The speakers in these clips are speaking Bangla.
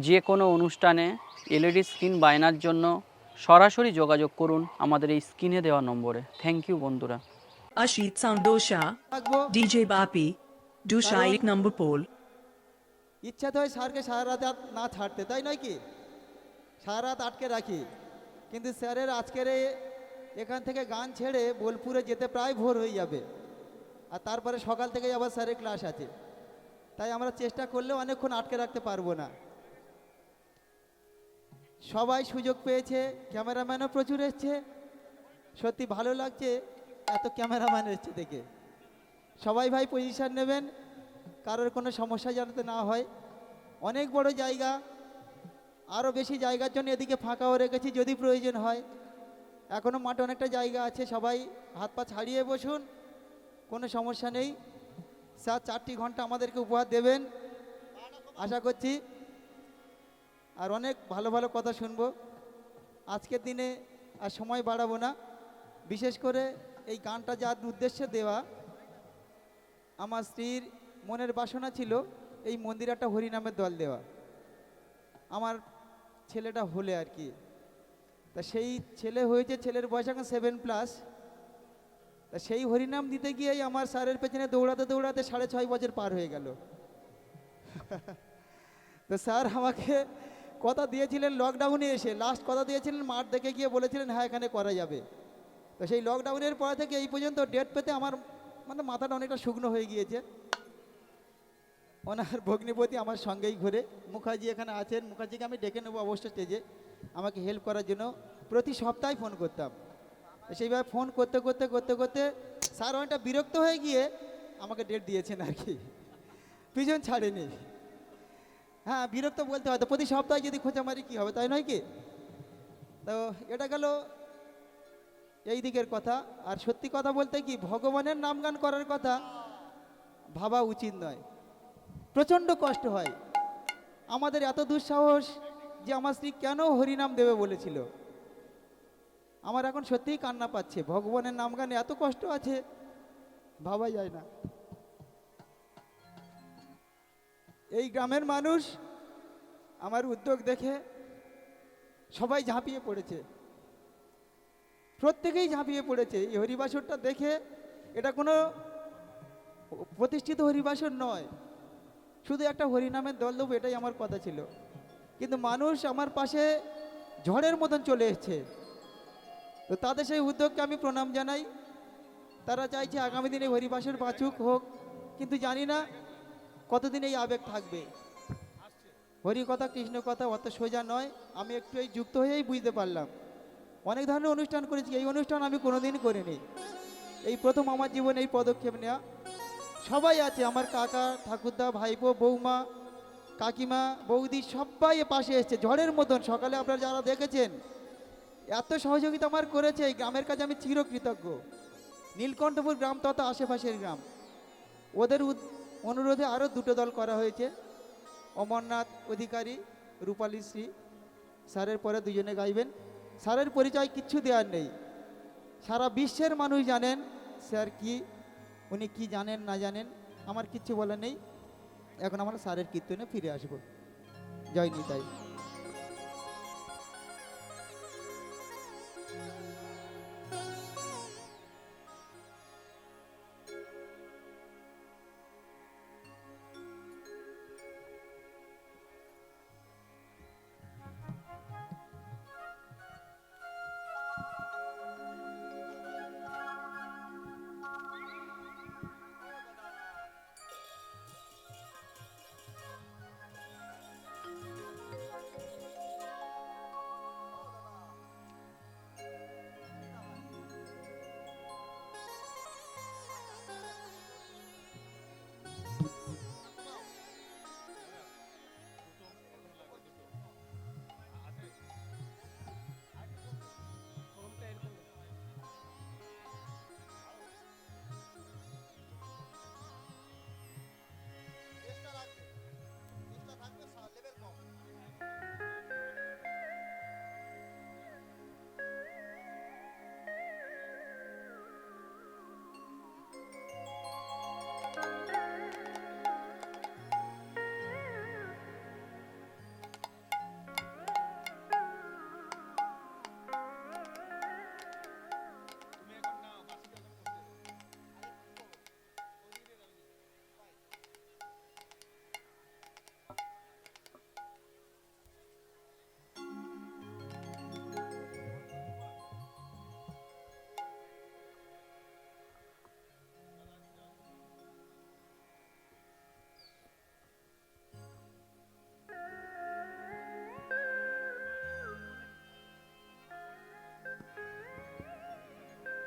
যে কোনো অনুষ্ঠানে এলইডি স্ক্রিন বায়নার জন্য সরাসরি যোগাযোগ করুন আমাদের এই স্ক্রিনে দেওয়া নম্বরে। থ্যাংক ইউ বন্ধুরা। Ashit Sound Dosha, থাকবো, DJ Bapi, Dusha কারণ 1 number pole. ইচ্ছা তো হয় স্যারকে সারা রাত আর না ছাড়তে, তাই নয় কি? সারা রাত আটকে রাখি, কিন্তু স্যারের আজকের এখান থেকে গান ছেড়ে বোলপুরে যেতে প্রায় ভোর হয়ে যাবে, আর তারপরে সকাল থেকেই আবার স্যারের ক্লাস আছে। তাই আমরা চেষ্টা করলেও অনেকক্ষণ আটকে রাখতে পারবো না। সবাই সুযোগ পেয়েছে, ক্যামেরাম্যানও প্রচুর এসছে, সত্যি ভালো লাগছে এত ক্যামেরাম্যান এসছে দেখে। সবাই ভাই পজিশন নেবেন, কারোর কোনো সমস্যা যাতে না হয়। অনেক বড় জায়গা, আরও বেশি জায়গার জন্য এদিকে ফাঁকাও রেখেছি যদি প্রয়োজন হয়। এখনও মাঠে অনেকটা জায়গা আছে, সবাই হাত পা ছাড়িয়ে বসুন, কোনো সমস্যা নেই। স্যার 4টি ঘন্টা আমাদেরকে উপহার দেবেন আশা করছি, আর অনেক ভালো ভালো কথা শুনবো আজকের দিনে। আর সময় বাড়াবো না, বিশেষ করে এই গানটা যার উদ্দেশ্যে দেওয়া, আমার স্ত্রীর মনের বাসনা ছিল এই মন্দিরে একটা হরিনামের দল দেওয়া, আমার ছেলেটা হলে আর কি। তা সেই ছেলে হয়েছে, ছেলের বয়স এখন 7+। তা সেই হরিনাম দিতে গিয়েই আমার স্যারের পেছনে দৌড়াতে দৌড়াতে 6.5 বছর পার হয়ে গেল। তো স্যার আমাকে কথা দিয়েছিলেন লকডাউনে এসে, লাস্ট কথা দিয়েছিলেন, মাঠ দেখে গিয়ে বলেছিলেন হ্যাঁ এখানে করা যাবে। তো সেই লকডাউনের পর থেকে এই পর্যন্ত ডেট পেতে আমার মানে মাথাটা অনেকটা শুকনো হয়ে গিয়েছে। ওনার ভগ্নিপতি আমার সঙ্গেই ঘুরে, মুখার্জি এখানে আছেন, মুখার্জিকে আমি ডেকে নেবো অবশ্য স্টেজে আমাকে হেল্প করার জন্য। প্রতি সপ্তাহে ফোন করতাম, সেইভাবে ফোন করতে করতে করতে করতে স্যার অনেকটা বিরক্ত হয়ে গিয়ে আমাকে ডেট দিয়েছেন আর কি, পিছন ছাড়েনি। হ্যাঁ বিরক্ত বলতে হয় তো, প্রতি সপ্তাহে যদি খোঁচা মারি কী হবে, তাই নয় কি? তো এটা গেল এই দিকের কথা। আর সত্যি কথা বলতে কি, ভগবানের নাম গান করার কথা ভাবা উচিত নয়, প্রচণ্ড কষ্ট হয়। আমাদের এত দুঃসাহস যে আমার স্ত্রী কেন হরিনাম দেবে বলেছিল, আমার এখন সত্যিই কান্না পাচ্ছে। ভগবানের নাম গানে এত কষ্ট আছে, ভাবা যায় না। এই গ্রামের মানুষ আমার উদ্যোগ দেখে সবাই ঝাঁপিয়ে পড়েছে, প্রত্যেকেই ঝাঁপিয়ে পড়েছে এই হরিবাসরটা দেখে। এটা কোনো প্রতিষ্ঠিত হরিবাসর নয়, শুধু একটা হরিনামের দল দেবো এটাই আমার কথা ছিল, কিন্তু মানুষ আমার পাশে ঝড়ের মতন চলে এসছে। তো তাদের সেই উদ্যোগকে আমি প্রণাম জানাই। তারা চাইছে আগামী দিনে হরিবাসর বাঁচুক হোক, কিন্তু জানি না কতদিন এই আবেগ থাকবে। হরি কথা কৃষ্ণ কথা অত সোজা নয়, আমি একটু এই যুক্ত হয়েই বুঝতে পারলাম। অনেক ধরনের অনুষ্ঠান করেছি, এই অনুষ্ঠান আমি কোনোদিন করিনি, এই প্রথম আমার জীবনে এই পদক্ষেপ নেওয়া। সবাই আছে, আমার কাকা ঠাকুরদা ভাইপো বৌমা কাকিমা বৌদি সবাই পাশে এসছে ঝড়ের মতন। সকালে আপনারা যারা দেখেছেন এত সহযোগিতা আমার করেছে, এই গ্রামের কাছে আমি চিরকৃতজ্ঞ। নীলকণ্ঠপুর গ্রাম তথা আশেপাশের গ্রাম, ওদের অনুরোধে আরও 2টো দল করা হয়েছে, অমরনাথ অধিকারী, রূপালী শ্রী। স্যারের পরে 2জনে গাইবেন। স্যারের পরিচয় কিচ্ছু দেওয়ার নেই, সারা বিশ্বের মানুষ জানেন স্যার কি, উনি কি জানেন না জানেন আমার কিচ্ছু বলার নেই। এখন আমরা স্যারের কীর্তনে ফিরে আসব। জয় নিতাই।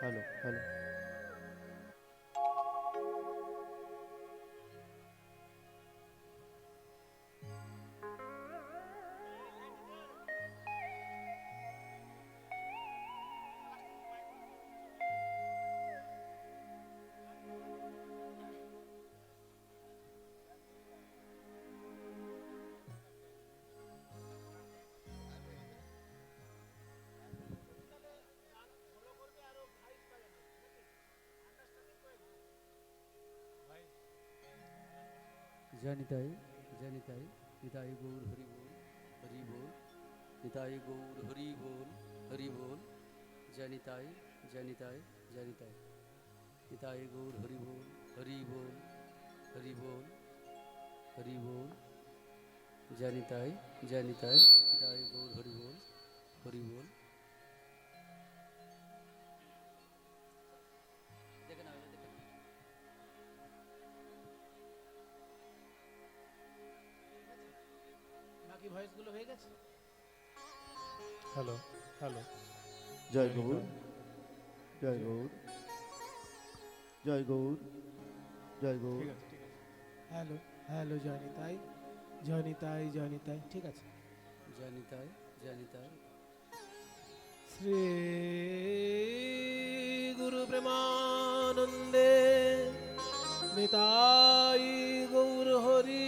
Hello hello. জানিতাই জানিতাই নিতাই গৌর হরি বল হরি বল, নিতাই গৌর হরি বল হরি বল, জানিতাই জানিতাই জানিতাই নিতাই গৌর হরি বল হরি বল হরি বল হরি বল, জানিতাই জানিতাই নিতাই গৌর হরি বল হরি বল। দেখে নাও, দেখে নাও। বাকি ভয়েসগুলো হয়ে গেছে। Hello hello. জয় গৌর জয় গৌর জয় গৌর জয় গৌর। ঠিক আছে ঠিক আছে। হ্যালো হ্যালো, জয়নিতাই জয়নিতাই জয়নিতাই, ঠিক আছে। জানিতাই জানিতাই শ্রী গুরু প্রেমানন্দে নিতাই গৌর হরি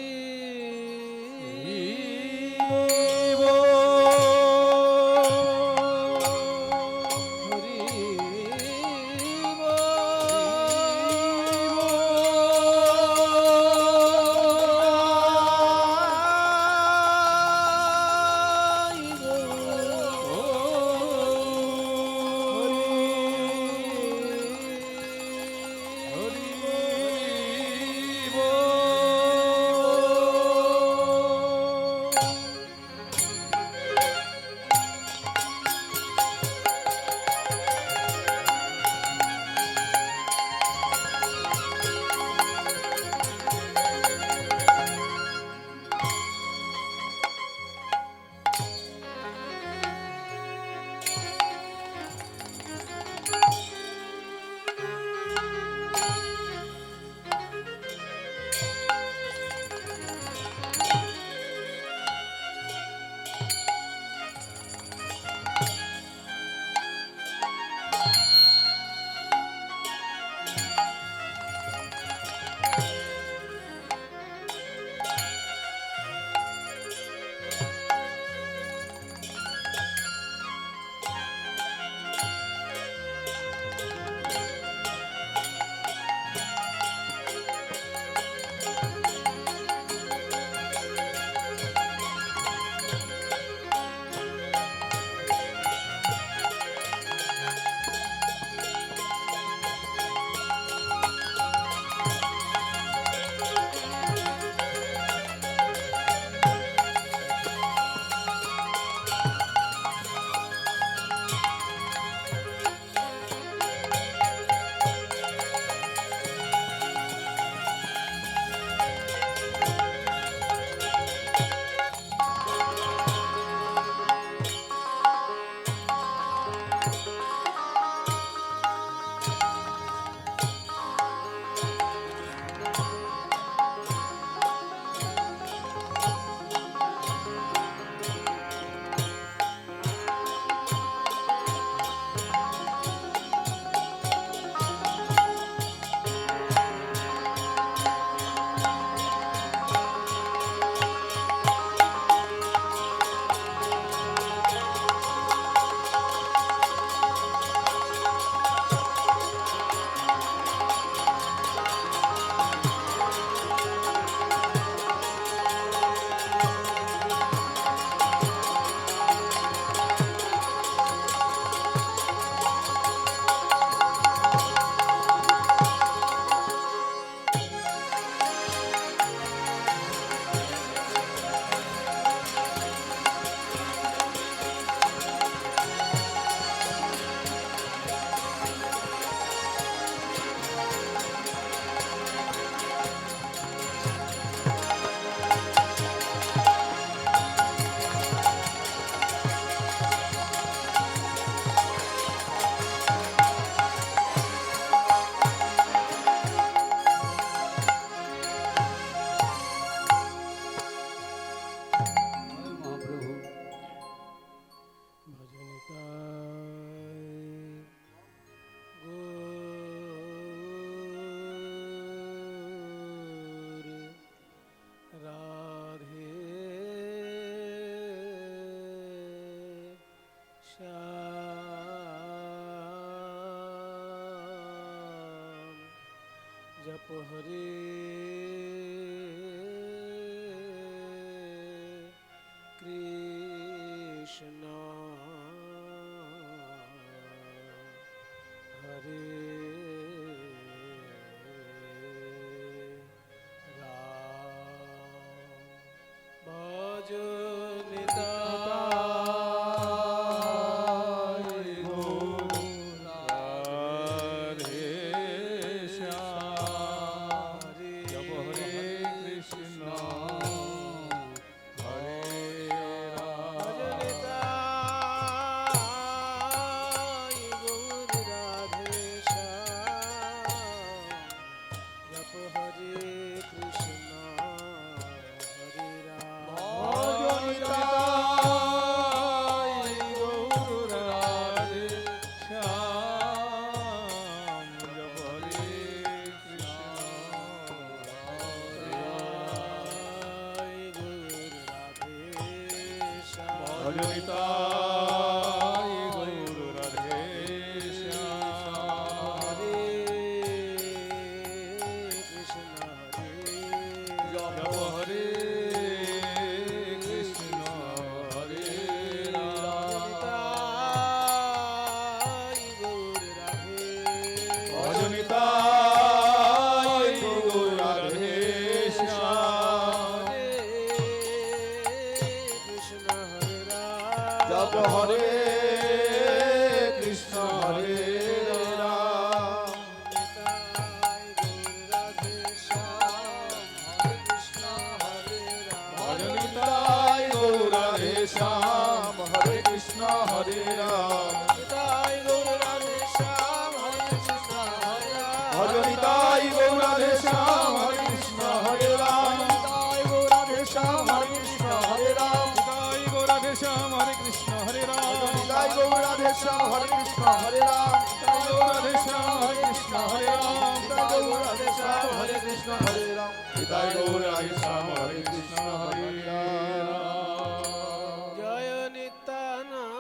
হরে কৃষ্ণ হরে রাম ভজ নিতাই গৌর রাধে শ্যাম জপ হরে কৃষ্ণ হরে রাম ভজ নিতাই গৌর রাধে শ্যাম জপ হরে কৃষ্ণ হরে রাম ভজ নিতাই গৌর রাধে শ্যাম জপ হরে কৃষ্ণ হরে ভজ নিতাই গৌর রাধে শ্যাম জপ হরে কৃষ্ণ হরে রাম ভজ নিতাই গৌর রাধে শ্যাম জপ হরে কৃষ্ণ হরে রাম ভজ নিতাই গৌর রাধে শ্যাম হরে কৃষ্ণ হরে রাম ভজ নিতাই গৌর রাধে শ্যাম হরে কৃষ্ণ হরে রাম নিতাই গৌর রাধে শ্যাম হরে কৃষ্ণ হরে রাম নিতাই গৌর রাধে শ্যাম হরে কৃষ্ণ হরে রাম নিতাই গৌর রাধে শ্যাম হরে কৃষ্ণ হরে রাম নিতাই গৌর রাধে শ্যাম হরে কৃষ্ণ হরে রাম নিতাই গৌর রাধে শ্যাম হরে কৃষ্ণ হরে রাম জয় নিত্যানন্দ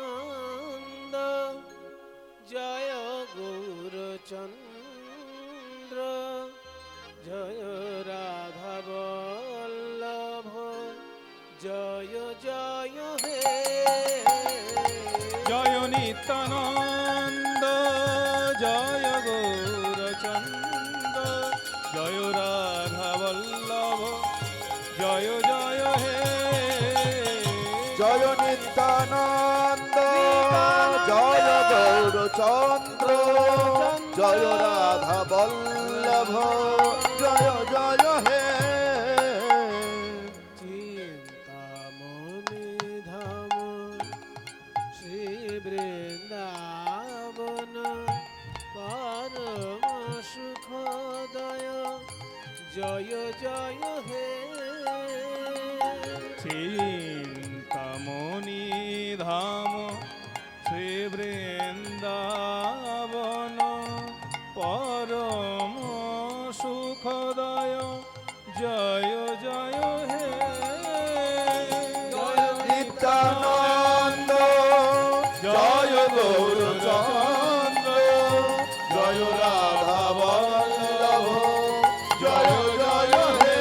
জয় গৌরচন্দ্র জয় রাধা বল্লভ জয় জয় হে জয় নিত্যানন্দ জয় গৌরচন্দ্র জয় রাধা বল্লভ জয় জয় হে জয় নিত্যানন্দ জয় গৌরচন্দ্র জয় রাধা বল্লভ জয় জয় হে চিন্তামণি ধাম শ্রী বৃন্দাবন পরম সুখদয় জয় জয় হে চিন্তামণি ধাম শ্রী বৃন্দাবন পরম সুখদয় জয় জয় হে নিত্যানন্দ জয় গৌরচন্দ্র জয় রাধা বল্লভ জয় জয় হে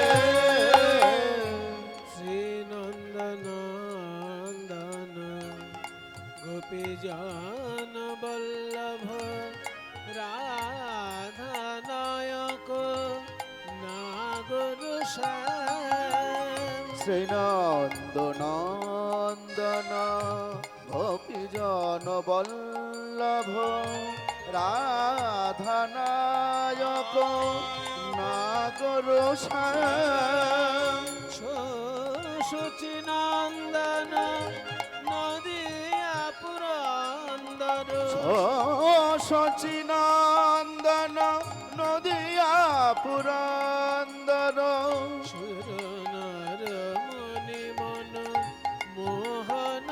শ্রীনন্দনন্দন গোপীজন বল্লভ রাধা নায়ক নাগর শ্যাম শ্রীনন্দনন্দন গোপীজন বল্লভ রাধানায়ক নাগর শ্যাম সচিনন্দন নদিয়া পুরন্দর সচিনন্দন নদিয়া পুরন্দর সুরনর মনি মন মোহন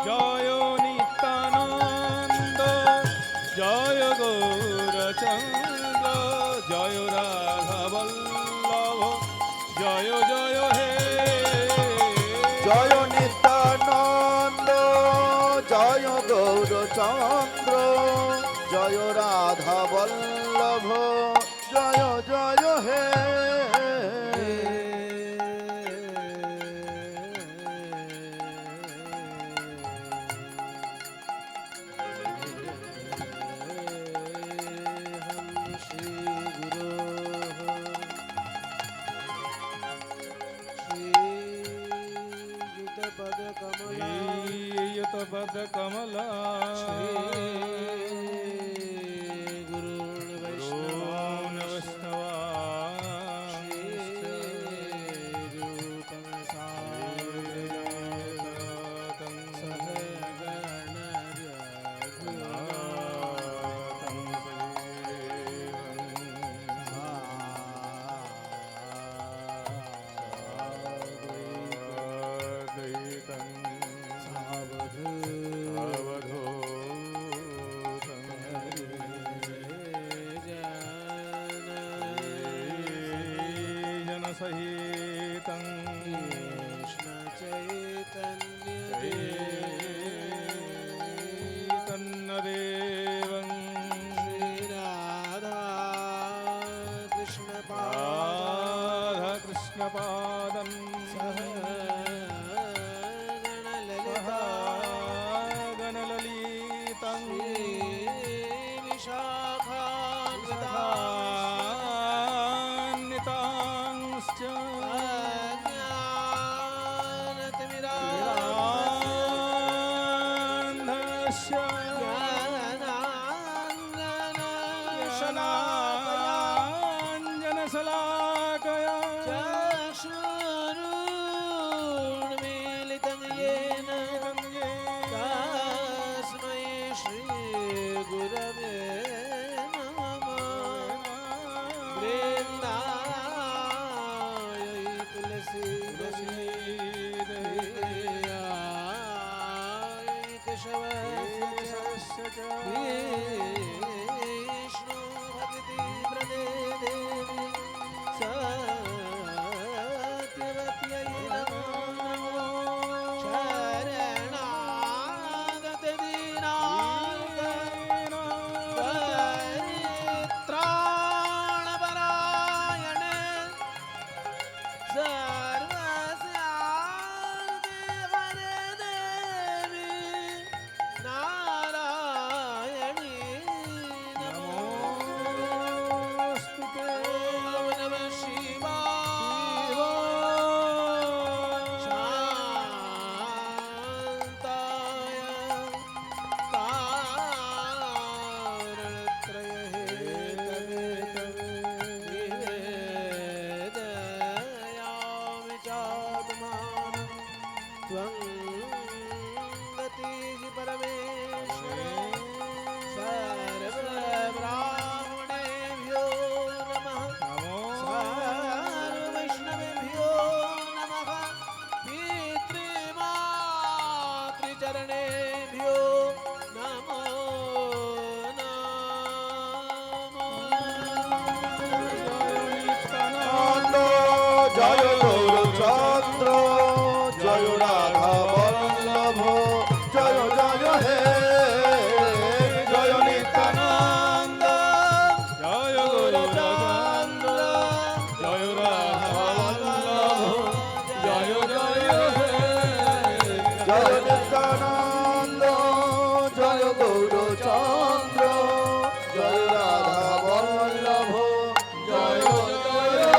জয় নিত্যানন্দ জয় গৌরচন্দ্র জয় রাধা বল্লভ জয় জয় হে জয় নিত্যানন্দ জয় গৌরচন্দ্র জয় রাধা বল্লভ জয় श्रीयुतपदकमला गुरून् जनसहितं कृष्ण चैतन्यदेवं श्रीराधा कृष्णपादं सह गणललितं विशाखान्वितांश्च शलाकया चक्षुरुन्मीलितं येन तस्मै श्रीगुरवे नमः वृन्दाय तुलसीदेव्याय केशवस्य च विष्णु भक्ति प्रदे देवी सत्यवत्यै नमो शरणागत दीनार्त परित्राणपरायणे सर्वस्यार्थे हरे देवी नारायणी नमोऽस्तु ते ॐ नमः शिवाय शान्ताय कारणत्रयहेतवे निवेदयामि चात्मानं त्वं गतिः परमेश्वर सर्वब्राह्मणेभ्यो नमः सर्ववैष्णवेभ्यो नमः पितृमातृचरणेभ्यो नमो জয় গৌরচন্দ্র জয় রাধা বল্লভ জয় জয় হে জয় নিত্যানন্দ জয় গৌরচন্দ্র জয় রাধা বল্লভ জয় জয় হে জয় নিত্যানন্দ জয় গৌরচন্দ্র জয় রাধা বল্লভ জয় জয় হে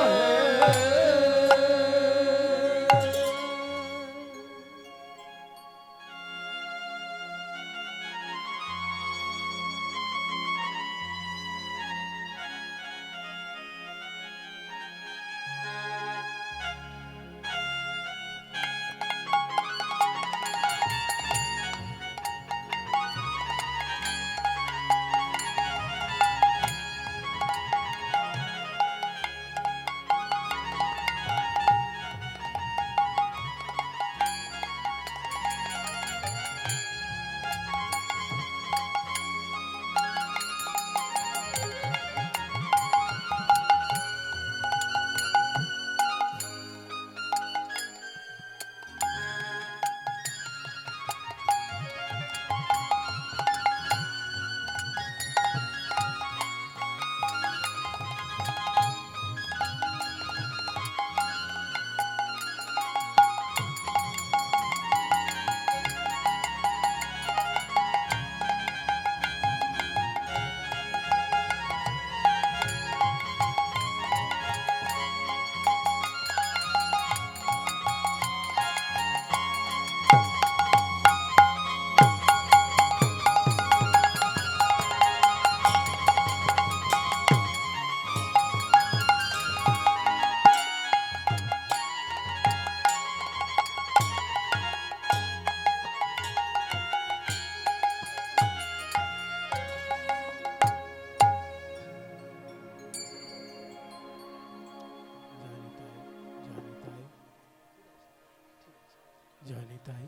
জানি তাই,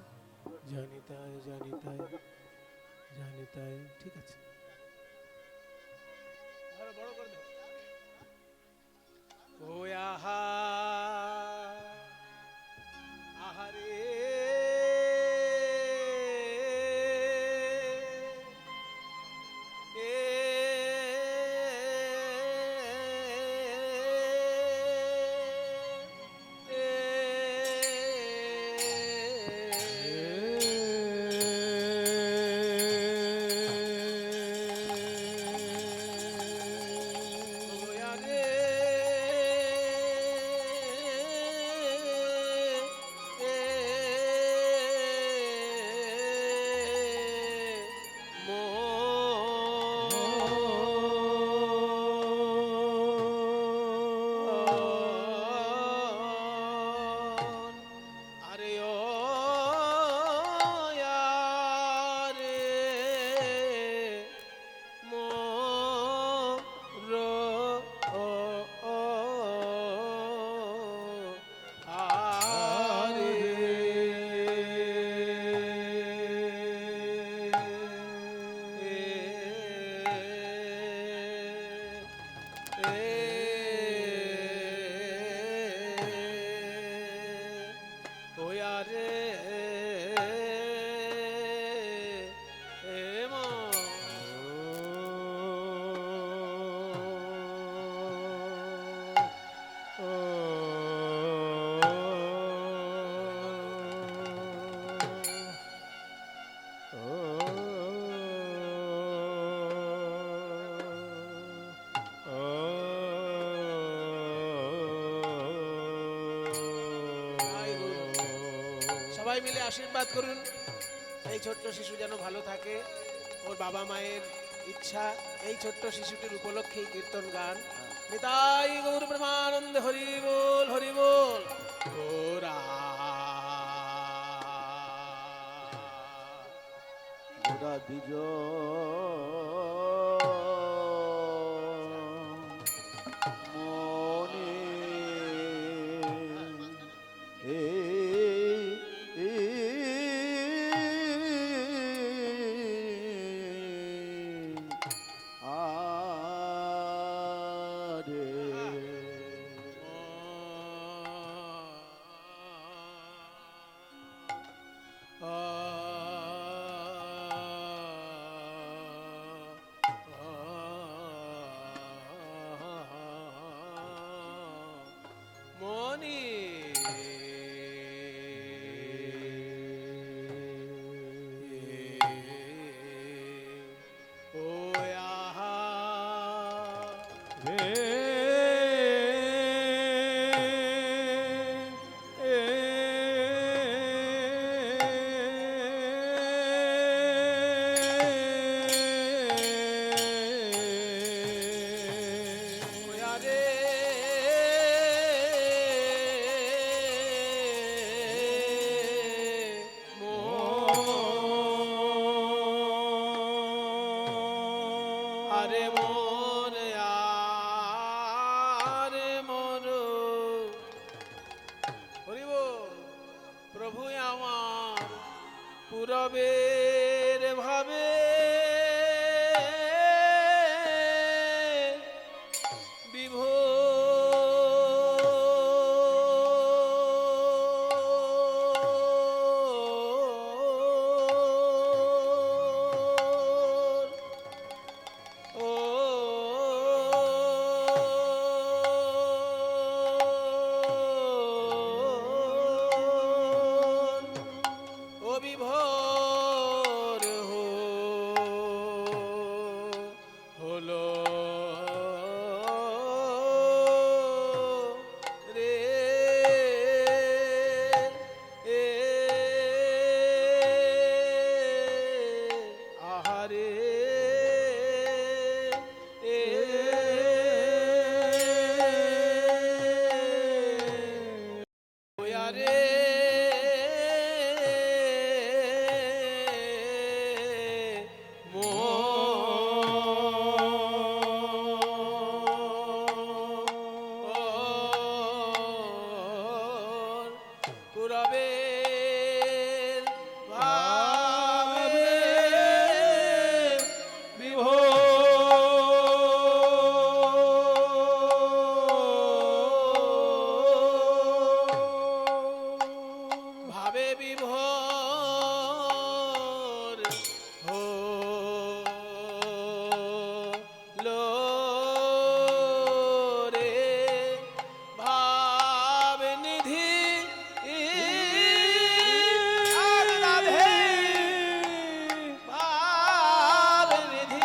জানি তাই, জানি তাই, জানি তাই, ঠিক আছে। বড় করে দে। ও আহা আহারে সবাই মিলে আশীর্বাদ করুন এই ছোট্ট শিশু যেন ভালো থাকে ওর বাবা মায়ের ইচ্ছা এই ছোট্ট শিশুটির উপলক্ষেই কীর্তন গান নিতাই গৌর প্রেমানন্দ হরি বল হরি বল ওরা গোরা দ্বিজ মনে আরে মোর আরে মোর হরি বল প্রভু আমার পুরবের ভাবে বিভোর ভাবে বিভোর হলো রে ভাব নিধি আর রাধে ভাব নিধি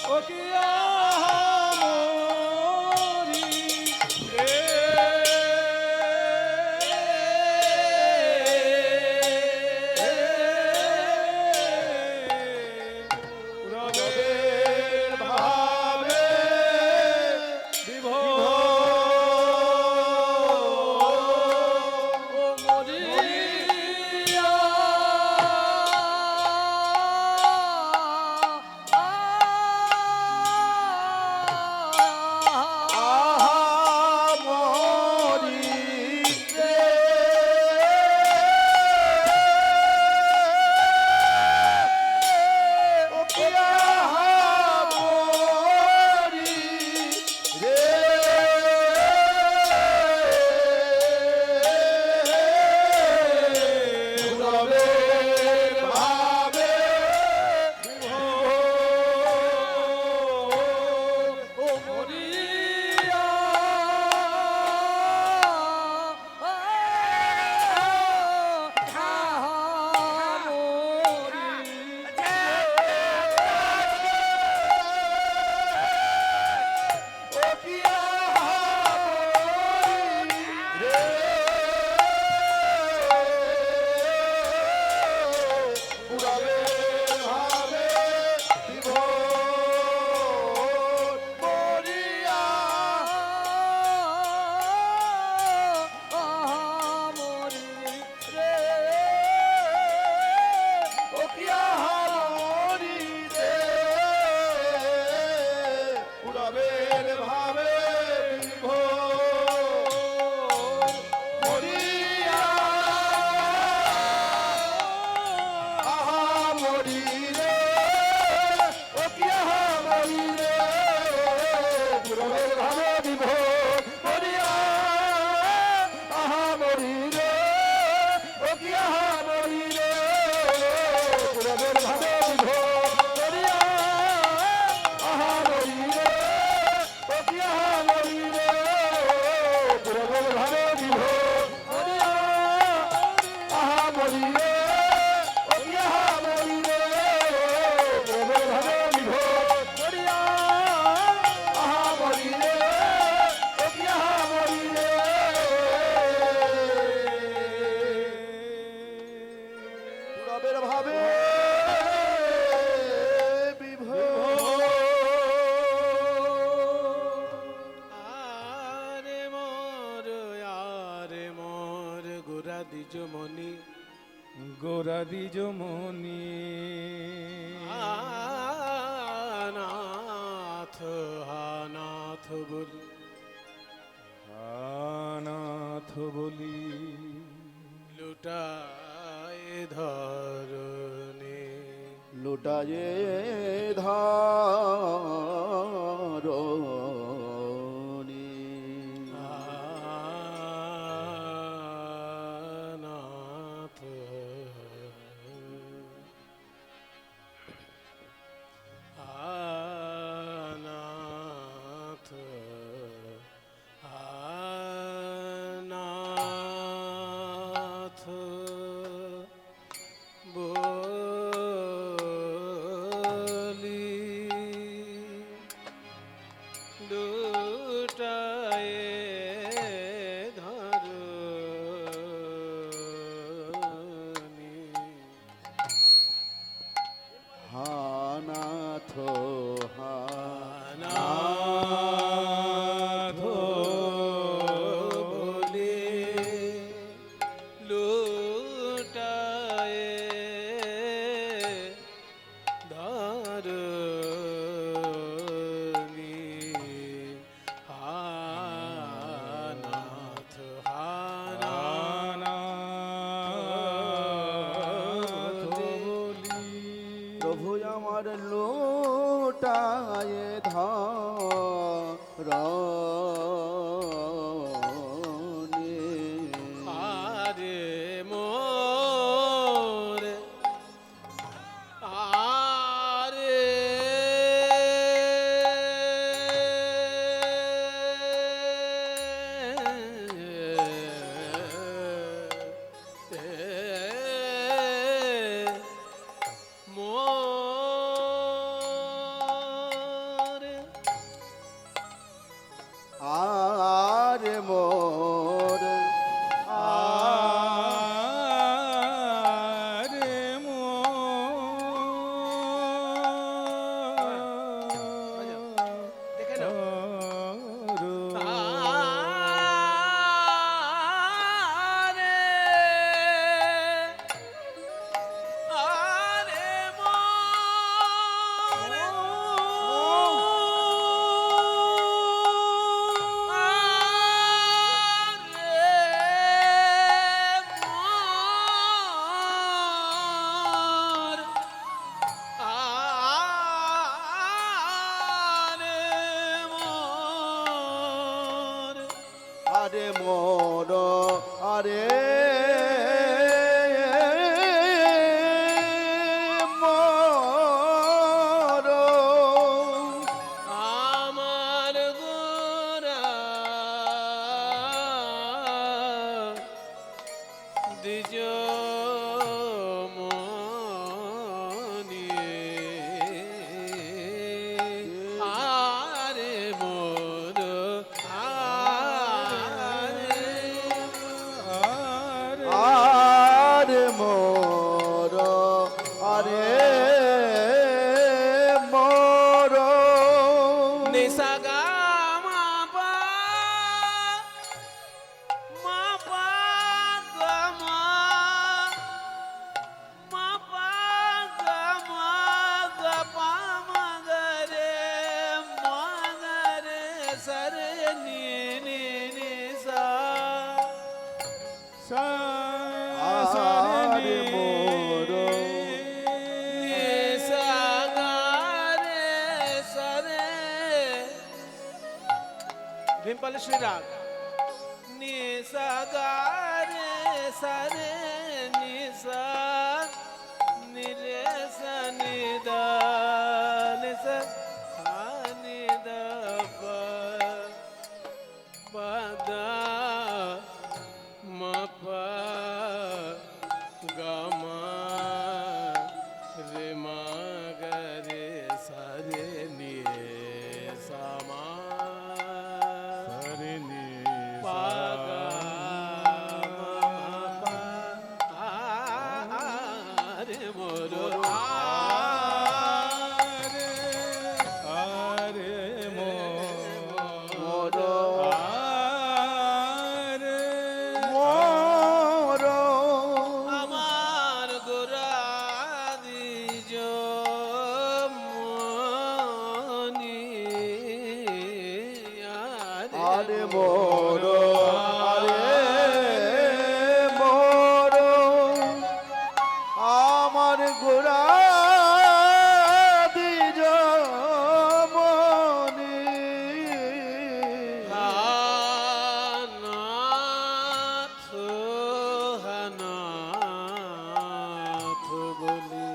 প্রভু পুরবের ভাবে বিভোর মরিয়া দ্বিজমণি গোরা দ্বিজমণি নাথ হানাথ বলি নাথ বলি লুটায় ধরনে লুটায়ে ধরণী নাথ নাথ নাথ বলি লোটায় ধরণী আরে মোর আরে মোর আর মোর আরে দেখে নাও মোর আরে আরে মোর আরে মোর আরে মোর আমার গোরা দ্বিজ মনি আরে মোর আরে আরে মোর আরে মোর নিসাগা মাপা মাপা গমা মাপা গমা গপা মগরে মগরে সরে নি নি নি সা আরে মোর নিসাগারে সরে ভিমপালেশ্বরী রাগ নিসাগারে সরে নিসা নিরে সনিদা নিসা সানিদা পদা মপা গমা রে মাগরে সারে নিয়ে সমা পাগা আরে মোর আরে মোর আরে মোর আমার গোরা দ্বিজ মনি আরে মোর আরে মোর আমার গোরা দ্বিজ মনি হানাথ হানাথ বলি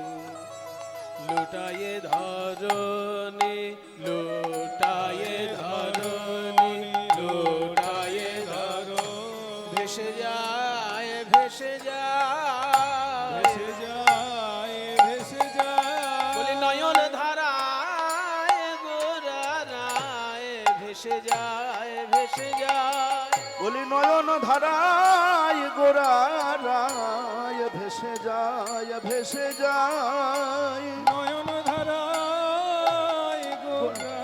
লুটায়ে ধরনি লুটায়ে ধরনি লুটায়ে ধরো ভেসে যায় ভেসে যায় ভেসে যায় ভেসে যায় বলি নয়ন ধারায় গোরা রায় ভেসে যায় ভেসে যায় বলি নয়ন ধারায় গোরা রায় ভেসে যায় ভেসে যায় নয়ন ধারায় গোরা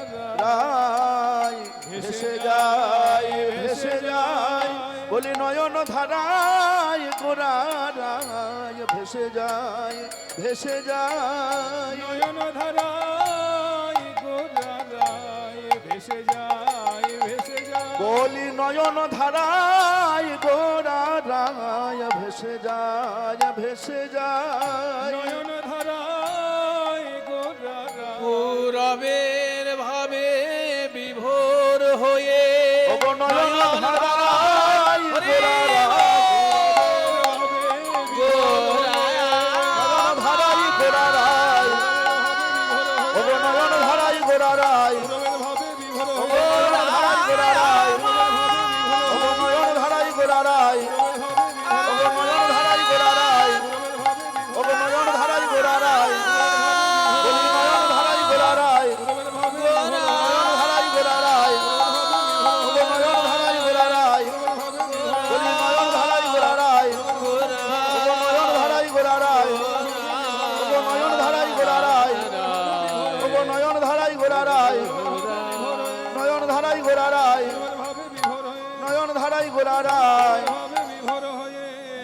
রায় ভেসে যায় ভেসে যায় বলি নয়ন ধারায় গোরা রায় ভেসে যায় ভেসে যায় নয়ন ধারায় গোরা রায় ভেসে যায় ভেসে যায় বলি নয়ন ধারায় গোরা রায় ভেসে যায় ভেসে যায় নয়ন ধারায় গোরা রায় পুরা রবের ভাবে বিভোর হয়ে ওগো নয়ন ধারায় গোরারায় ধারাই গোরারায় ওগো নয়ন ধারাই গোরারায় ওগো নয়ন ধারাই গোরারায় ওগো নয়ন ধারাই গোরারায় ওগো নয়ন ধারাই গোরারায় ওগো নয়ন ধারাই গোরারায় বলি নয়ন ধারাই গোরারায় নয়ন ধারাই গোরারায় ওগো নয়ন ধারাই গোরারায় বলি নয়ন ধারাই গোরারায় ওগো নয়ন ধারাই গোরারায় ওগো নয়ন ধারাই গোরারায় ওগো নয়ন ধারাই গোরারায় নয়ন ধারাই গোরারায় নয়ন ধারাই গোরারায়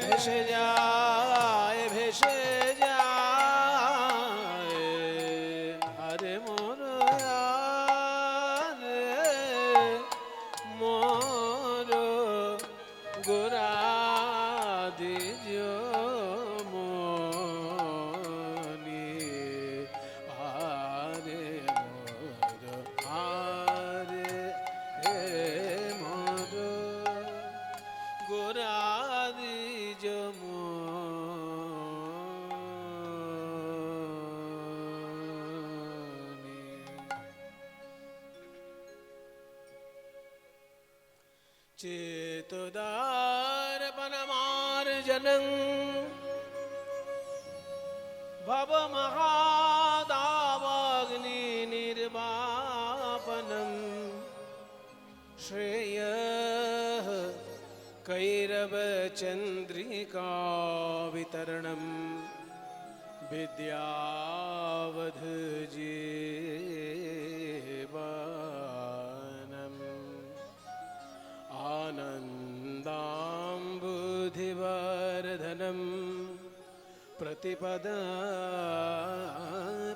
ভেসে যায় ভেসে যায় আরে মোর আরে মোর গোরা দিজ মনি আরে মোর আরে মোর গোরা দিজ মনি चेतोदारपनमार्जनं भवमहादावाग्निनिर्वापनं श्रेयः कैरवचन्द्रिकावितरणं विद्यावधजेवानम् आनन्दाम्बुधिवर्धनं प्रतिपद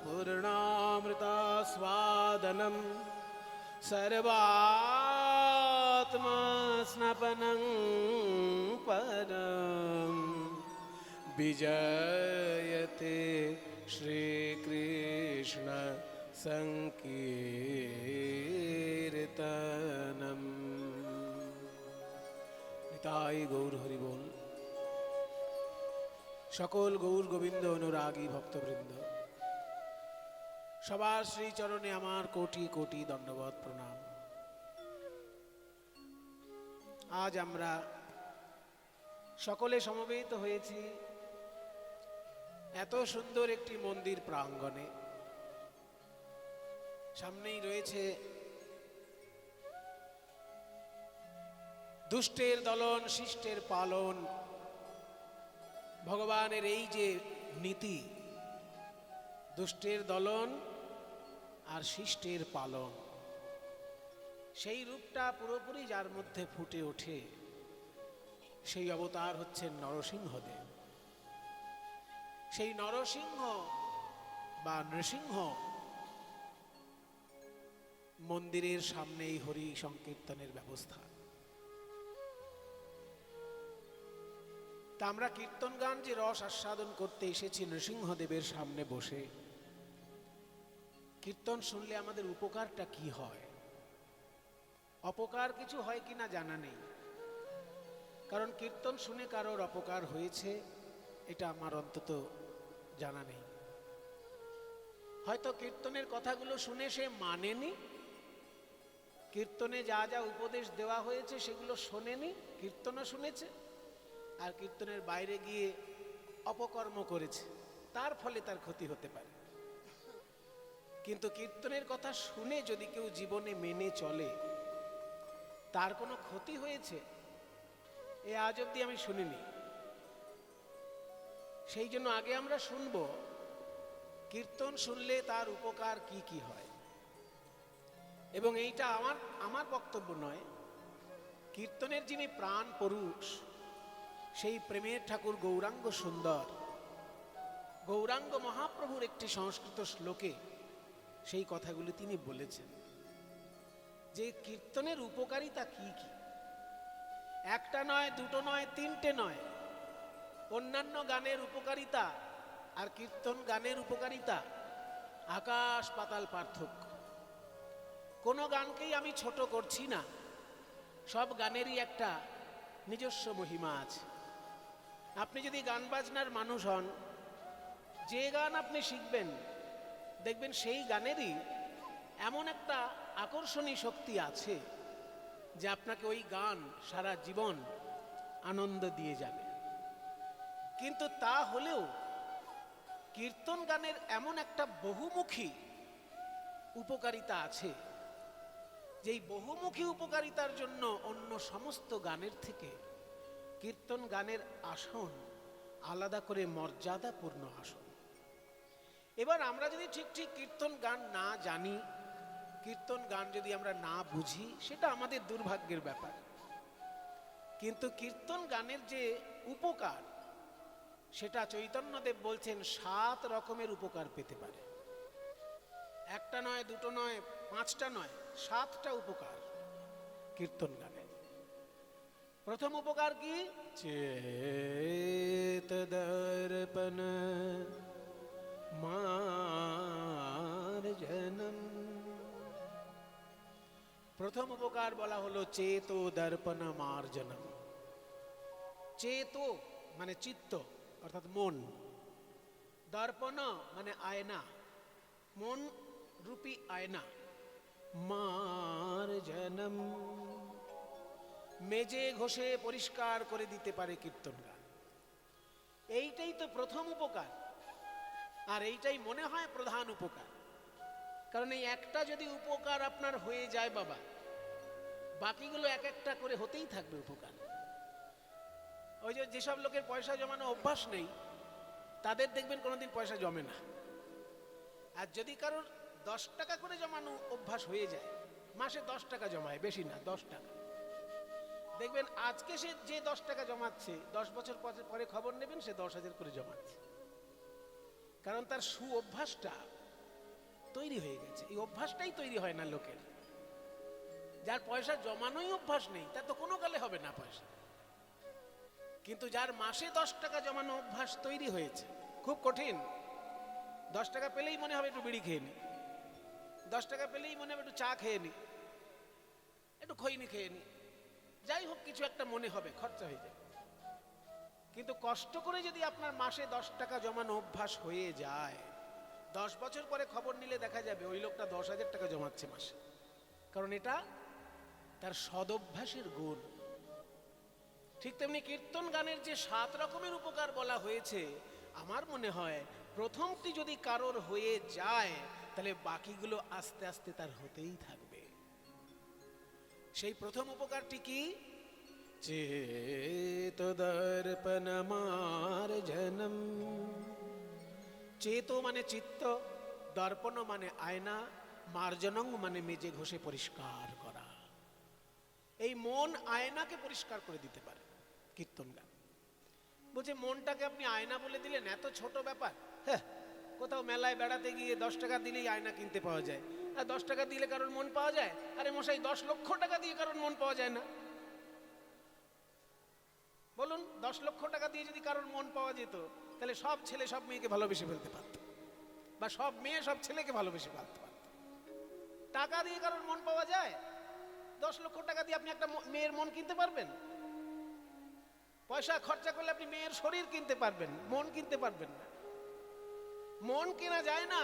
पूर्णामृतास्वादनं सर्वात्मस्नपनं परं विजयते श्रीकृष्ण संकीर्तनम् নিতাই গৌর হরি বল। সকল গৌর গোবিন্দ অনুরাগী ভক্তবৃন্দ সবার শ্রীচরণে আমার কোটি কোটি দণ্ডবত প্রণাম। আজ আমরা সকলে সমবেত হয়েছি এত সুন্দর একটি মন্দির প্রাঙ্গণে। সামনেই রয়েছে দুষ্টের দলন শিষ্টের পালন, ভগবানের এই যে নীতি, দুষ্টের দলন আর শিষ্টের পালন, সেই রূপটা পুরোপুরি যার মধ্যে ফুটে ওঠে সেই অবতার হচ্ছেন নরসিংহদেব। সেই নরসিংহ বা নৃসিংহ মন্দিরের সামনেই হরি সংকীর্তনের ব্যবস্থা। তা আমরা কীর্তন গান যে রস আস্বাদন করতে এসেছি নৃসিংহদেবের সামনে বসে, কীর্তন শুনলে আমাদের উপকারটা কি হয়? অপকার কিছু হয় কিনা জানা নেই, কারণ কীর্তন শুনে কারোর অপকার হয়েছে এটা আমার অন্তত জানা নেই। হয়তো কীর্তনের কথাগুলো শুনে সে মানেনি, কীর্তনে যা যা উপদেশ দেওয়া হয়েছে সেগুলো শোনেনি, কীর্তনও শুনেছে আর কীর্তনের বাইরে গিয়ে অপকর্ম করেছে, তার ফলে তার ক্ষতি হতে পারে। কিন্তু কীর্তনের কথা শুনে যদি কেউ জীবনে মেনে চলে, তার কোনো ক্ষতি হয়েছে এ আজ অব্দি আমি শুনিনি। সেই জন্য আগে আমরা শুনব কীর্তন শুনলে তার উপকার কি কি হয়। এবং এইটা আমার বক্তব্য নয়, কীর্তনের যিনি প্রাণ পুরুষ সেই প্রেমের ঠাকুর গৌরাঙ্গ সুন্দর, গৌরাঙ্গ মহাপ্রভুর একটি সংস্কৃত শ্লোকে সেই কথাগুলি তিনি বলেছেন যে কীর্তনের উপকারিতা কি কি। একটা নয়, দুটো নয়, তিনটে নয়, অন্যান্য গানের উপকারিতা আর কীর্তন গানের উপকারিতা আকাশ পাতাল পার্থক্য। কোনো গানকেই আমি ছোট করছি না, সব গানেরই একটা নিজস্ব মহিমা আছে। আপনি যদি গান বাজনার মানুষ হন, যে গান আপনি শিখবেন দেখবেন সেই গানেরই এমন একটা আকর্ষণী শক্তি আছে যে আপনাকে ওই গান সারা জীবন আনন্দ দিয়ে যাবে। কিন্তু তা হলেও কীর্তন গানের এমন একটা বহুমুখী উপকারিতা আছে, যেই বহুমুখী উপকারিতার জন্য অন্য সমস্ত গানের থেকে কীর্তন গানের আসন আলাদা করে মর্যাদাপূর্ণ আসন। এবার আমরা যদি ঠিক ঠিক কীর্তন গান না জানি, কীর্তন গান যদি আমরা না বুঝি, সেটা আমাদের দুর্ভাগ্যের ব্যাপার। কিন্তু কীর্তন গানের যে উপকার, সেটা চৈতন্যদেব বলছেন 7 রকমের উপকার পেতে পারে। একটা নয়, দুটো নয়, 5টা নয়, 7টা উপকার কীর্তন গানে। প্রথম উপকার কি? চেত দর্পণ মার্জনম। প্রথম উপকার বলা হলো চেতো দর্পণ মার্জনম। চেতো মানে চিত্ত অর্থাৎ মন, দর্পণ মানে আয়না, মন রূপী আয়না। মার্জনম, মেজে ঘষে পরিষ্কার করে দিতে পারে কীর্তন গান। এইটাই তো প্রথম উপকার, আর এইটাই মনে হয় প্রধান উপকার। কারণ এই একটা যদি উপকার আপনার হয়ে যায় বাবা, বাকিগুলো এক একটা করে হতেই থাকবে উপকার। ওই যে যেসব লোকের পয়সা জমানো অভ্যাস নেই, তাদের দেখবেন কোনোদিন পয়সা জমে না। আর যদি কারোর 10 টাকা করে জমানো অভ্যাস হয়ে যায়, মাসে 10 টাকা জমায়, বেশি না 10 টাকা, দেখবেন আজকে সে যে 10 টাকা জমাচ্ছে, 10 বছর পরে খবর নেবেন সে 10,000 করে জমাচ্ছে। কারণ তার সু অভ্যাসটা তৈরি হয়ে গেছে। এই অভ্যাসটাই তৈরি হয় না লোকের। যার পয়সা জমানোই অভ্যাস নেই, তার তো কোনো কালে হবে না পয়সা। কিন্তু যার মাসে 10 টাকা জমানো অভ্যাস তৈরি হয়েছে, খুব কঠিন। 10 টাকা পেলেই মনে হবে একটু বিড়ি খেয়ে নি, 10 টাকা পেলেই মনে হবে একটু চা খেয়ে নি, একটু খৈনি খেয়ে নি, যাই হোক কিছু একটা মনে হবে, খরচা হয়ে যাবে। কিন্তু কষ্ট করে যদি আপনার মাসে 10 টাকা জমানো অভ্যাস হয়ে যায়, 10 বছর পরে খবর নিলে দেখা যাবে ওই লোকটা 10,000 টাকা জমাচ্ছে মাসে। কারণ এটা তার সদভ্যাসের গুণ। ঠিক তেমনি কীর্তন গানের যে 7 রকমের উপকার বলা হয়েছে, আমার মনে হয় প্রথমটি যদি কারোর হয়ে যায়, তাহলে বাকিগুলো আস্তে আস্তে তার হতেই থাকবে। সেই প্রথম উপকারটি কি? চেত দর্পণ মার্জনম। চেতো মানে চিত্ত, দর্পণ মানে আয়না, মার্জনং মানে মেজে ঘষে পরিষ্কার করা। এই মন আয়নাকে পরিষ্কার করে দিতে পারে কীর্তন গান। বলছে মনটাকে আপনি আয়না বলে দিলেন, এত ছোট ব্যাপার। হ্যাঁ, কোথাও মেলায় বেড়াতে গিয়ে 10 টাকা দিলেই আয়না কিনতে পাওয়া যায়। আর 10 টাকা দিলে কারোর মন পাওয়া যায়? আরে মশাই, 10 লক্ষ টাকা দিয়ে কারোর মন পাওয়া যায় না? বলুন, 10 লক্ষ টাকা দিয়ে যদি কারোর মন পাওয়া যেত, তাহলে সব ছেলে সব মেয়েকে ভালোবেসে ফেলতে পারত, বা সব মেয়ে সব ছেলেকে ভালোবেসে ফেলতে পারত। টাকা দিয়ে কারোর মন পাওয়া যায়? 10 লক্ষ টাকা দিয়ে আপনি একটা মেয়ের মন কিনতে পারবেন? পয়সা খরচা করলে আপনি মেয়ের শরীর কিনতে পারবেন, মন কিনতে পারবেন না। মন কেনা যায় না,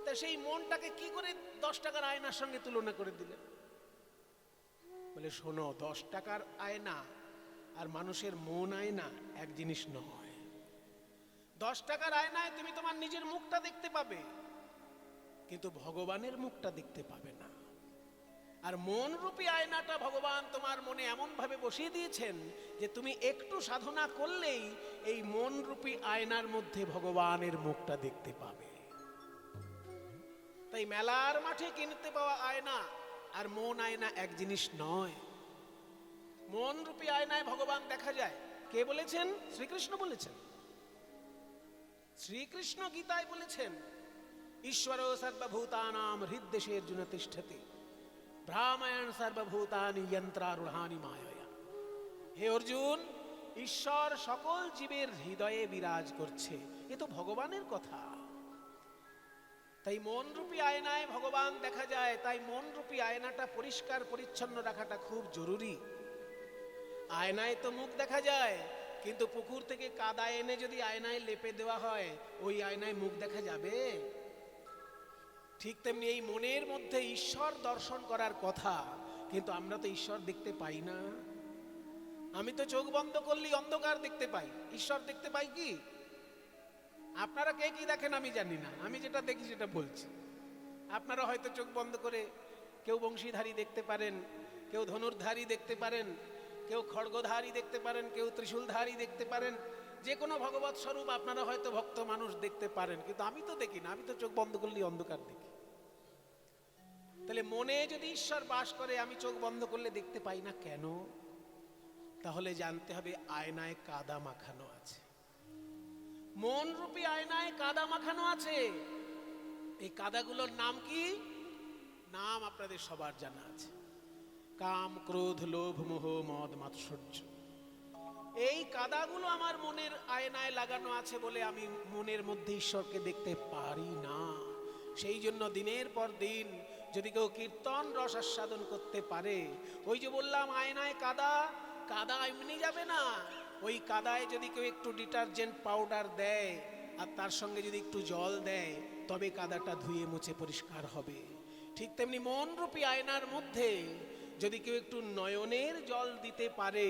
তা সেই মনটাকে কি করে 10 টাকার আয়নার সঙ্গে তুলনা করে দিলেন? বলে শোনো, 10 টাকার আয়না আর মানুষের মন আয়না এক জিনিস নয়। 10 টাকার আয়নায় তুমি তোমার নিজের মুখটা দেখতে পাবে, কিন্তু ভগবানের মুখটা দেখতে পাবে না। আর মন রূপী আয়নাটা ভগবান তোমার মনে এমন ভাবে বসিয়ে দিয়েছেন যে তুমি একটু সাধনা করলেই এই মন রূপী আয়নার মধ্যে ভগবানের মুখটা দেখতে পাবে। তাই মেলার মাঠে কিনতে পাওয়া আয়না আর মন আয়না এক জিনিস নয়। মন রূপী আয়নায় ভগবান দেখা যায়। কে বলেছেন? শ্রীকৃষ্ণ বলেছেন। শ্রীকৃষ্ণ গীতায় বলেছেন, ঈশ্বর সর্বভূতানাম হৃদ্দেশে অর্জুন তিষ্ঠতি, ভ্রামায়ণ সর্বভূতানি যন্ত্রারূঢ়ানি মায়া। হে অর্জুন, ঈশ্বর সকল জীবের হৃদয়ে বিরাজ করছে, এ তো ভগবানের কথা। তাই মন রূপী আয়নায় ভগবান দেখা যায়, তাই মন রূপী আয়নাটা পরিষ্কার পরিচ্ছন্ন রাখাটা খুব জরুরি। আয়নায় তো মুখ দেখা যায়, কিন্তু পুকুর থেকে কাদা এনে যদি আয়নায় লেপে দেওয়া হয়, ওই আয়নায় মুখ দেখা যাবে? ঠিক তেমনি এই মনের মধ্যে ঈশ্বর দর্শন করার কথা, কিন্তু আমরা তো ঈশ্বর দেখতে পাই না। আমি তো চোখ বন্ধ করলেই অন্ধকার দেখতে পাই, ঈশ্বর দেখতে পাই কি? আপনারা কে কি দেখেন আমি জানি না, আমি যেটা দেখি সেটা বলছি। আপনারা হয়তো চোখ বন্ধ করে কেউ বংশীধারী দেখতে পারেন, কেউ ধনুর্ধারী দেখতে পারেন, কেউ খড়গধারী দেখতে পারেন, কেউ ত্রিশূলধারী দেখতে পারেন। যে কোনো ভগবৎ স্বরূপ আপনারা হয়তো ভক্ত মানুষ দেখতে পারেন, কিন্তু আমি তো দেখি না, আমি তো চোখ বন্ধ করলেই অন্ধকার দেখি। তাহলে মনে যদি ঈশ্বর বাস করে, আমি চোখ বন্ধ করলে দেখতে পাই না কেন? তাহলে জানতে হবে আয়নায় কাদা মাখানো আছে। মন রূপী আয়নায় কাদা মাখানো আছে। এই কাদাগুলোর নাম কি? নাম আপনাদের সবার জানা আছে, কাম, ক্রোধ, লোভ, মোহ, মদ, মাৎসর্য। এই কাদাগুলো আমার মনের আয়নায় লাগানো আছে বলে আমি মনের মধ্যে ঈশ্বরকে দেখতে পারি না। সেই জন্য দিনের পর দিন যদি কেউ কীর্তন রস আস্বাদন করতে পারে, ওই যে বললাম আয়নায় কাদা, কাদা এমনি যাবে না। ওই কাদায় যদি কেউ একটু ডিটারজেন্ট পাউডার দেয় আর তার সঙ্গে যদি একটু জল দেয়, তবে কাদাটা ধুয়ে মুছে পরিষ্কার হবে। ঠিক তেমনি মন রূপী আয়নার মধ্যে যদি কেউ একটু নয়নের জল দিতে পারে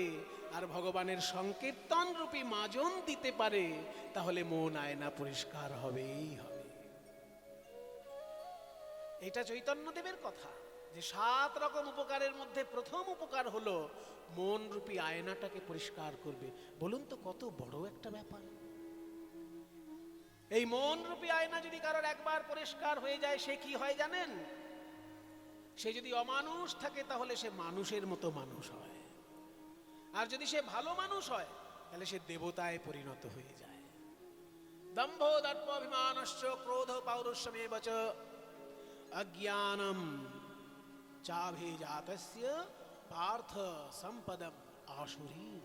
আর ভগবানের সংকীর্তন রূপী মাজন দিতে পারে, তাহলে মন আয়না পরিষ্কার হবেই হবে। এটা চৈতন্যদেবের কথা যে 7 রকম উপকারের মধ্যে প্রথম উপকার হলো মন রূপী আয়নাটাকে পরিষ্কার করবে। বলুন তো কত বড় একটা ব্যাপার। এই মন রূপী আয়না যদি কারোর একবার পরিষ্কার হয়ে যায়, সে কি হয় জানেন? সে যদি অমানুষ থাকে তাহলে সে মানুষের মতো মানুষ হয়, আর যদি সে ভালো মানুষ হয় তাহলে সে দেবতায় পরিণত হয়ে যায়। দম্ভ দর্প অভিমানশ্চ ক্রোধ পৌরুষমেব চ অজ্ঞানম চাভিজাতস্য পার্থ সম্পদম আসুরীম।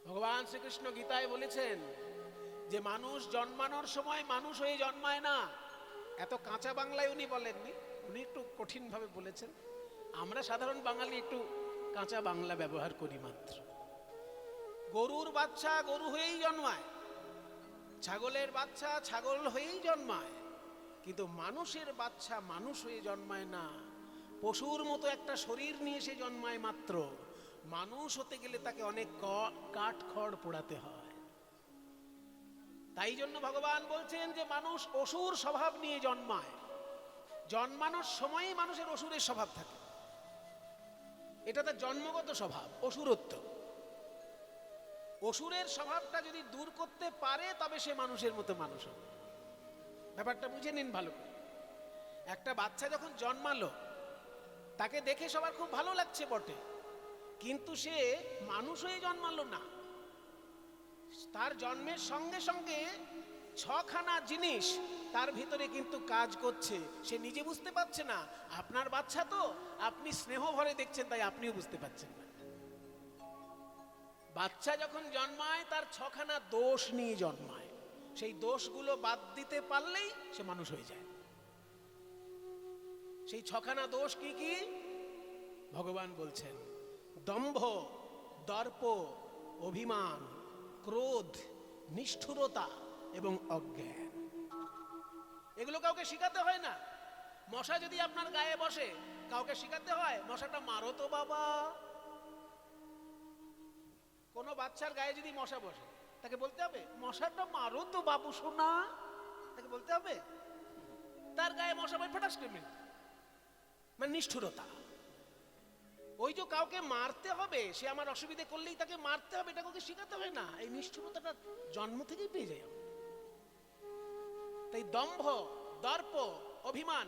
ভগবান শ্রীকৃষ্ণ গীতায় বলেছেন যে মানুষ জন্মানোর সময় মানুষ হয়ে জন্মায় না। এত কাঁচা বাংলায় উনি বলেননি, উনি একটু কঠিন ভাবে বলেছেন। আমরা সাধারণ বাঙালি একটু কাঁচা বাংলা ব্যবহার করি মাত্র। গরুর বাচ্চা গরু হয়েই জন্মায়, ছাগলের বাচ্চা ছাগল হয়েই জন্মায়, কিন্তু মানুষের বাচ্চা মানুষ হয়ে জন্মায় না। পশুর মতো একটা শরীর নিয়ে সে জন্মায় মাত্র। মানুষ হতে গেলে তাকে অনেক কাঠ খড় পোড়াতে হয়। তাই জন্য ভগবান বলছেন যে মানুষ অসুর স্বভাব নিয়ে জন্মায়। জন্মানোর সময়ই মানুষের অসুরের স্বভাব থাকে, এটা তার জন্মগত স্বভাব, অসুরত্ব। অসুরের স্বভাবটা যদি দূর করতে পারে তবে সে মানুষের মতো মানুষ হবে। ব্যাপারটা বুঝে নিন ভালো করে। একটা বাচ্চা যখন জন্মালো, তাকে দেখে সবার খুব ভালো লাগছে বটে, কিন্তু সে মানুষ হয়ে জন্মালো না। তার জন্মের সঙ্গে সঙ্গে 6খানা জিনিস তার ভিতরে কিন্তু কাজ করছে, সে নিজে বুঝতে পারছে না। আপনার বাচ্চা তো আপনি স্নেহ ভরে দেখছেন, তাই আপনিও বুঝতে পারছেন না। বাচ্চা যখন জন্মায় তার 6খানা দোষ নিয়ে জন্মায়। সেই দোষগুলো বাদ দিতে পারলেই সে মানুষ হয়ে যায়। সেই 6খানা দোষ কি কি? ভগবান বলছেন দম্ভ, দর্প, অভিমান, ক্রোধ, নিষ্ঠুরতা এবং অজ্ঞান। এগুলো কাউকে শিখাতে হয় না। মশা যদি আপনার গায়ে বসে, কাউকে শিখাতে হয় মশাটা মারো তো বাবা? কোনো বাচ্চার গায়ে যদি মশা বসে, তাকে বলতে হবে মশাটা মারো তো বাবু সোনা? তাকে বলতে হবে? তার গায়ে মশা বসে ফটাস করে মানে নিষ্ঠুরতা। ওই যে কাউকে মারতে হবে, সে আমার অসুবিধে করলেই তাকে মারতে হবে, এটা কাউকে শিখাতে হয় না। এই নিষ্ঠুরতাটা জন্ম থেকেই পেয়ে যায়। তাই দম্ভ, দর্প, অভিমান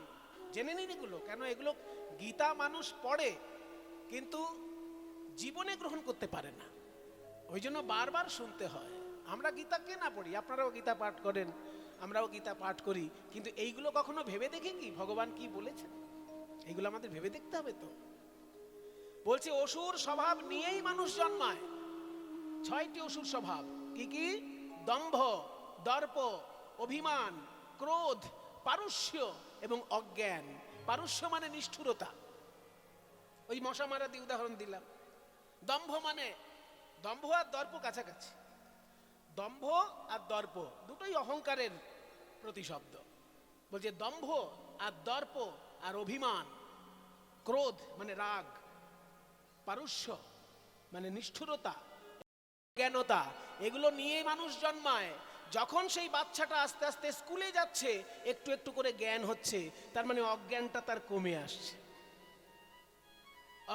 জেনে নিন এগুলো। কেন এগুলো গীতা মানুষ পড়ে কিন্তু জীবনে গ্রহণ করতে পারে না, ওই জন্য বারবার শুনতে হয়। আমরা গীতা কে না পড়ি, আপনারাও গীতা পাঠ করেন, আমরাও গীতা পাঠ করি, কিন্তু এইগুলো কখনো ভেবে দেখি কি ভগবান কি বলেছেন? এইগুলো আমাদের ভেবে দেখতে হবে তো। বলছে অসুর স্বভাব নিয়েই মানুষ জন্মায়। 6টি অসুর স্বভাব কি কি? দম্ভ, দর্প, অভিমান, ক্রোধ, পারস্য এবং অজ্ঞান। পারস্য মানে নিষ্ঠুরতা, ওই মশা মারা দিয়ে উদাহরণ দিলাম। দম্ভ মানে, দম্ভ আর দর্প কাছাকাছি। দম্ভ আর দর্প দুটোই অহংকারের প্রতিশব্দ। বলছে দম্ভ আর দর্প আর অভিমান। ক্রোধ মানে রাগ, পারস্য মানে নিষ্ঠুরতা, জ্ঞানতা, এগুলো নিয়ে মানুষ জন্মায়। যখন সেই বাচ্চাটা আস্তে আস্তে স্কুলে যাচ্ছে, একটু একটু করে জ্ঞান হচ্ছে, তার মানে অজ্ঞানটা তার কমে আসছে।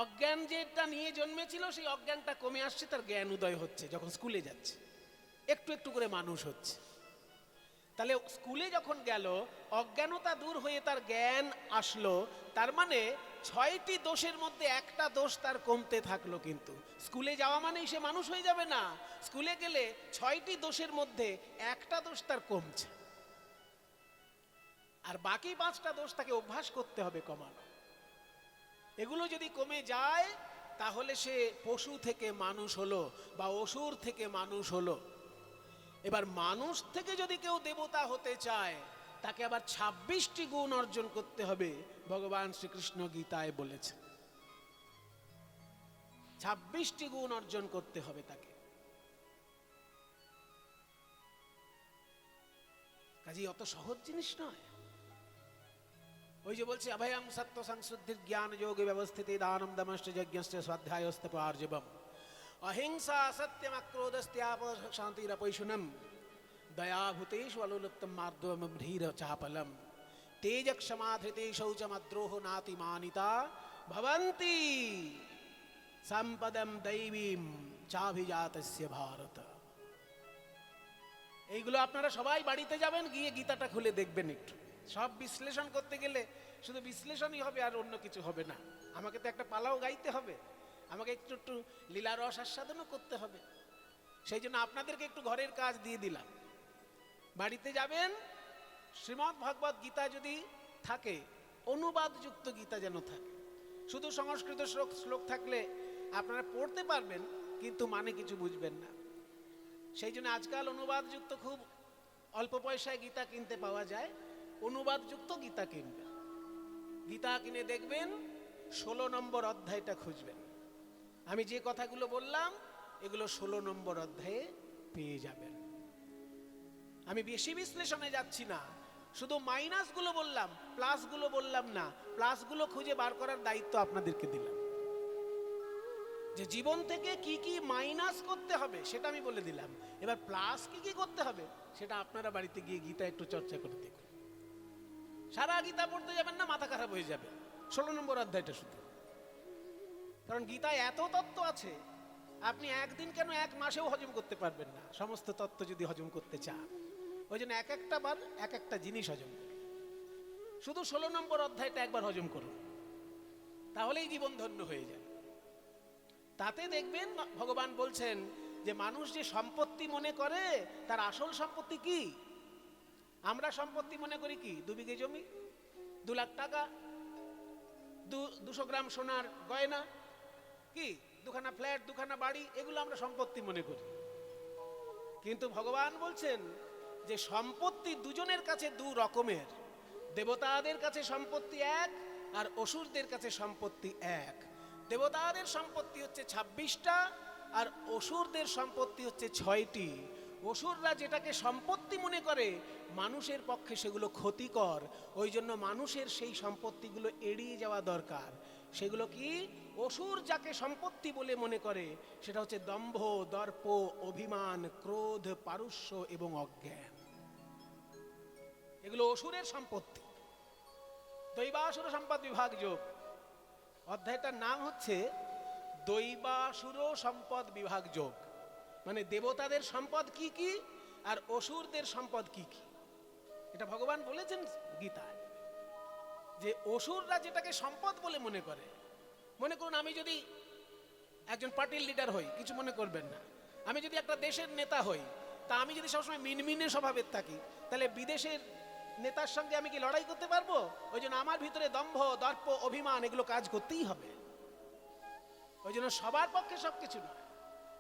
অজ্ঞান যেটা নিয়ে জন্মেছিল সেই অজ্ঞানটা কমে আসছে, তার জ্ঞান উদয় হচ্ছে যখন স্কুলে যাচ্ছে, একটু একটু করে মানুষ হচ্ছে। তাহলে স্কুলে যখন গেল, অজ্ঞানতা দূর হয়ে তার জ্ঞান আসলো, তার মানে 6টি দোষের মধ্যে একটা দোষ তার কমতে থাকলো। কিন্তু স্কুলে যাওয়া মানেই সে মানুষ হয়ে যাবে না। স্কুলে গেলে 6টি দোষের মধ্যে একটা দোষ তার কমছে, আর বাকি 5টা দোষ তাকে অভ্যাস করতে হবে কমানো। এগুলো যদি কমে যায়, তাহলে সে পশু থেকে মানুষ হলো বা অসুর থেকে মানুষ হলো। এবার মানুষ থেকে যদি কেউ দেবতা হতে চায়, তাকে আবার 26টি গুণ অর্জন করতে হবে। ভগবান শ্রীকৃষ্ণ গীতায় বলেছে 26টি গুণ অর্জন করতে হবে তাকে। কাজে অত সহজ জিনিস নয়। ওই যে বলছে অভয়ং সত্য সংশুদ্ধির জ্ঞান যোগে ব্যবস্থিত দানম দমশ্চ যজ্ঞশ্চ স্বাধ্যায়স্ত পার্জবম অহিংসা সত্যম অক্রোধস্ত্যাপ শান্তিরপৈশুনম দয়াভূতেষু অলুপ্তম মার্দম ধীর চাপলম তেজ ক্ষমা ধৃতে শৌচমদ্রোহ নাতিমানিতা ভবন্তি সম্পদম দৈবীম চাভিজাতস্য ভারত। এইগুলো আপনারা সবাই বাড়িতে যাবেন, গিয়ে গীতাটা খুলে দেখবেন একটু। সব বিশ্লেষণ করতে গেলে শুধু বিশ্লেষণই হবে, আর অন্য কিছু হবে না। আমাকে তো একটা পালাও গাইতে হবে, আমাকে একটু একটু লীলা রস আস্বাদনও করতে হবে। সেই জন্য আপনাদেরকে একটু ঘরের কাজ দিয়ে দিলাম। বাড়িতে যাবেন, শ্রীমদ্ ভগবত গীতা যদি থাকে, অনুবাদযুক্ত গীতা যেন থাকে। শুধু সংস্কৃত শ্লোক থাকলে আপনারা পড়তে পারবেন, কিন্তু মানে কিছু বুঝবেন না। সেই জন্য আজকাল অনুবাদযুক্ত খুব অল্প পয়সায় গীতা কিনতে পাওয়া যায়। অনুবাদযুক্ত গীতা কিনবেন, গীতা কিনে দেখবেন 16 নম্বর অধ্যায়টা খুঁজবেন। আমি যে কথাগুলো বললাম এগুলো 16 নম্বর অধ্যায়ে পেয়ে যাবেন। আমি বেশি বিশ্লেষণে যাচ্ছি না, শুধু মাইনাসগুলো বললাম, প্লাসগুলো বললাম না। প্লাসগুলো খুঁজে বার করার দায়িত্ব আপনাদেরকে দিলাম। যে জীবন থেকে কি কি মাইনাস করতে হবে সেটা আমি বলে দিলাম। এবার প্লাস কি কি করতে হবে সেটা আপনারা বাড়িতে গিয়ে গীতা একটু চর্চা করে দেখুন। সারা গীতা পড়তে যাবেন না, মাথা খারাপ হয়ে যাবে 16 নম্বর অধ্যায়টা শুধু। কারণ গীতায় এত তত্ত্ব আছে, আপনি একদিন কেন 1 মাসেও হজম করতে পারবেন না সমস্ত তত্ত্ব যদি হজম করতে চান। ওই জন্য এক একটা বার এক একটা জিনিস হজম করুন। শুধু 16 নম্বর অধ্যায়টা একবার হজম করুন, তাহলেই জীবন ধন্য হয়ে যাবে। তাতে দেখবেন ভগবান বলছেন যে মানুষ যে সম্পত্তি মনে করে, তার আসল সম্পত্তি কি? আমরা সম্পত্তি মনে করি কি? 2 বিঘে জমি, 2 লাখ টাকা, 200 গ্রাম সোনার গয়না, কি 2খানা ফ্ল্যাট, 2খানা বাড়ি, এগুলো আমরা সম্পত্তি মনে করি। কিন্তু ভগবান বলছেন যে সম্পত্তি দুজনের কাছে 2 রকমের। দেবতাদের কাছে সম্পত্তি 1, আর অসুরদের কাছে সম্পত্তি 1। দেবতাদের সম্পত্তি হচ্ছে 26টা, আর অসুরদের সম্পত্তি হচ্ছে 6টি। অসুররা যেটাকে সম্পত্তি মনে করে, মানুষের পক্ষে সেগুলো ক্ষতিকর। ওই জন্য মানুষের সেই সম্পত্তিগুলো এড়িয়ে যাওয়া দরকার। সেগুলো কি? অসুর যাকে সম্পত্তি বলে মনে করে সেটা হচ্ছে দম্ভ, দর্প, অভিমান, ক্রোধ, পারস্য এবং অজ্ঞান। এগুলো অসুরের সম্পত্তি। দৈবাসুর সম্পদ বিভাগ যোগ অধ্যায়টার নাম হচ্ছে দৈবাসুর সম্পদ বিভাগ যোগ। মানে দেবতাদের সম্পদ কি কি আর অসুরদের সম্পদ কি কি, এটা ভগবান বলেছেন গীতায়। যে অসুররা যেটাকে সম্পদ বলে মনে করে, মনে করুন আমি যদি একজন পার্টির লিডার হই, কিছু মনে করবেন না, আমি যদি একটা দেশের নেতা হই, তা আমি যদি সবসময় মিনমিনে স্বভাবের থাকি, তাহলে বিদেশের নেতার সঙ্গে আমি কি লড়াই করতে পারবো? ওই জন্য আমার ভিতরে দম্ভ, দর্প, অভিমান এগুলো কাজ করতেই হবে। ওই জন্য সবার পক্ষে সবকিছু নয়।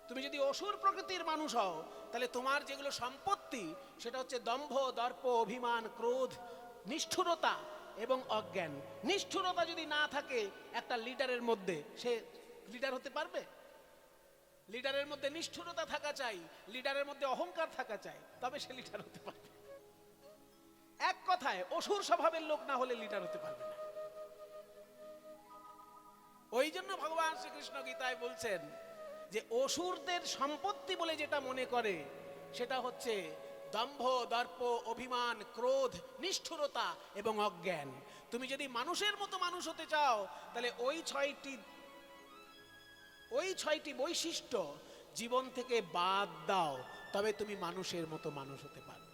তুমি যদি অসুর প্রকৃতির মানুষ হও, তাহলে তোমার যেগুলো সম্পত্তি সেটা হচ্ছে দম্ভ, দর্প, অভিমান, ক্রোধ, নিষ্ঠুরতা এবং অজ্ঞান। নিষ্ঠুরতা যদি না থাকে একটা লিডারের মধ্যে, সে লিডার হতে পারবে? লিডারের মধ্যে নিষ্ঠুরতা থাকা চাই, লিডারের মধ্যে অহংকার থাকা চাই, তবে সে লিডার হতে পারবে। এক কথায় অসুর স্বভাবের লোক না হলে লিডার হতে পারবে না। ওই জন্য ভগবান শ্রীকৃষ্ণ গীতায় বলছেন যে অসুরদের সম্পত্তি বলে যেটা মনে করে সেটা হচ্ছে দম্ভ, দর্প, অভিমান, ক্রোধ, নিষ্ঠুরতা এবং অজ্ঞান। তুমি যদি মানুষের মতো মানুষ হতে চাও, তাহলে ওই ছয়টি বৈশিষ্ট্য জীবন থেকে বাদ দাও, তবে তুমি মানুষের মতো মানুষ হতে পারবে।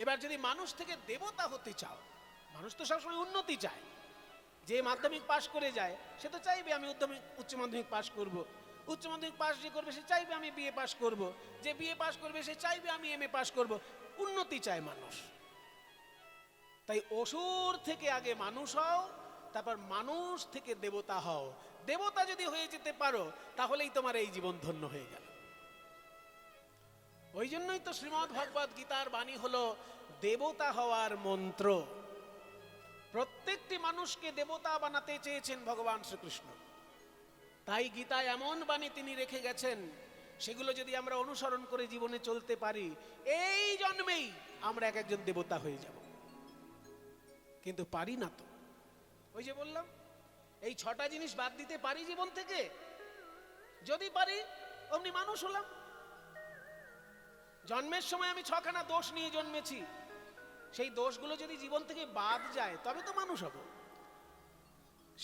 এবার যদি মানুষ থেকে দেবতা হতে চাও, মানুষ তো সবসময় উন্নতি চায়। যে মাধ্যমিক পাশ করে যায় সে তো চাইবে আমি উচ্চ মাধ্যমিক পাশ করব। উচ্চ মাধ্যমিক পাশ যে করবে সে চাইবে আমি বিএ পাশ করব। যে বিএ পাশ করবে সে চাইবে আমি এমএ পাশ করব। উন্নতি চায় মানুষ। তাই অসুর থেকে আগে মানুষ হও, তারপর মানুষ থেকে দেবতা হও। দেবতা যদি হয়ে যেতে পারো তাহলেই তোমার এই জীবন ধন্য হয়ে গেল। ওই জন্যই তো শ্রীমদ্ ভগবদ গীতার বাণী হলো দেবতা হওয়ার মন্ত্র। প্রত্যেকটি মানুষকে দেবতা বানাতে চেয়েছেন ভগবান শ্রীকৃষ্ণ। তাই গীতায় এমন বাণী তিনি রেখে গেছেন, সেগুলো যদি আমরা অনুসরণ করে জীবনে চলতে পারি, এই জন্মেই আমরা এক একজন দেবতা হয়ে যাব। কিন্তু পারি না তো। ওই যে বললাম, এই 6টা জিনিস বাদ দিতে পারি জীবন থেকে? যদি পারি অমনি মানুষ হলাম। জন্মের সময় আমি 6খানা দোষ নিয়ে জন্মেছি, সেই দোষগুলো যদি জীবন থেকে বাদ যায় তবে তো মানুষ হব।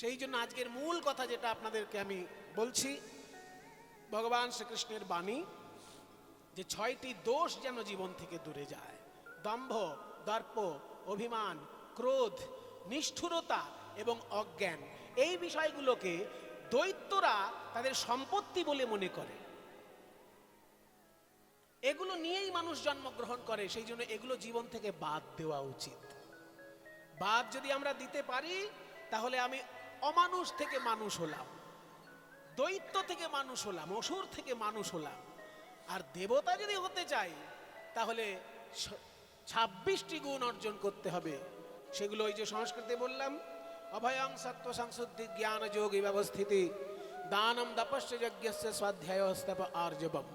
সেই জন্য আজকের মূল কথা যেটা আপনাদেরকে আমি বলছি, ভগবান শ্রীকৃষ্ণের বাণী যে 6টি দোষ যেন জীবন থেকে দূরে যায়। দম্ভ, দর্প, অভিমান, ক্রোধ, নিষ্ঠুরতা এবং অজ্ঞান। এই বিষয়গুলোকে দৈত্যরা তাদের সম্পত্তি বলে মনে করে। এগুলো নিয়েই মানুষ জন্মগ্রহণ করে। সেই জন্য এগুলো জীবন থেকে বাদ দেওয়া উচিত। বাদ যদি আমরা দিতে পারি তাহলে আমি অমানুষ থেকে মানুষ হলাম, দৈত্য থেকে মানুষ হলাম, অসুর থেকে মানুষ হলাম। আর দেবতা যদি হতে চাই তাহলে 26টি গুণ অর্জন করতে হবে। সেগুলো ওই যে সংস্কৃতে বললাম, অভয়ং সত্ত্ব সংশুদ্ধি জ্ঞান যোগী ব্যবস্থিতি দানম দপস্য যজ্ঞস্য স্বাধ্যায় স্তপ আর্জবম।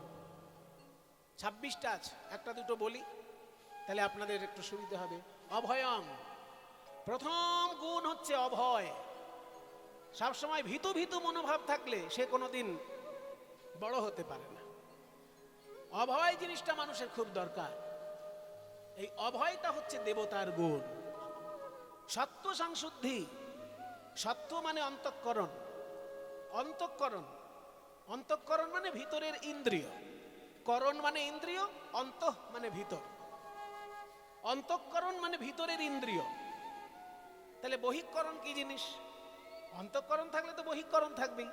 26টা আছে, একটা দুটো বলি তাহলে আপনাদের একটু সুবিধা হবে। অভয়ং, প্রথম গুণ হচ্ছে অভয়। সবসময় ভীতু ভীতু মনোভাব থাকলে সে কোনোদিন বড় হতে পারে না। অভয় জিনিসটা মানুষের খুব দরকার। এই অভয়টা হচ্ছে দেবতার গুণ। সত্ত্ব সংশুদ্ধি, সত্ত্ব মানে অন্তঃকরণ। অন্তঃকরণ, অন্তঃকরণ মানে ভিতরের ইন্দ্রিয়। করণ মানে ইন্দ্রিয়, অন্তঃ মানে ভিতর। অন্তঃকরণ মানে ভিতরের ইন্দ্রিয়। তাহলে বহিঃকরণ কি জিনিস? অন্তঃকরণ থাকলে তো বহিঃকরণ থাকবেই।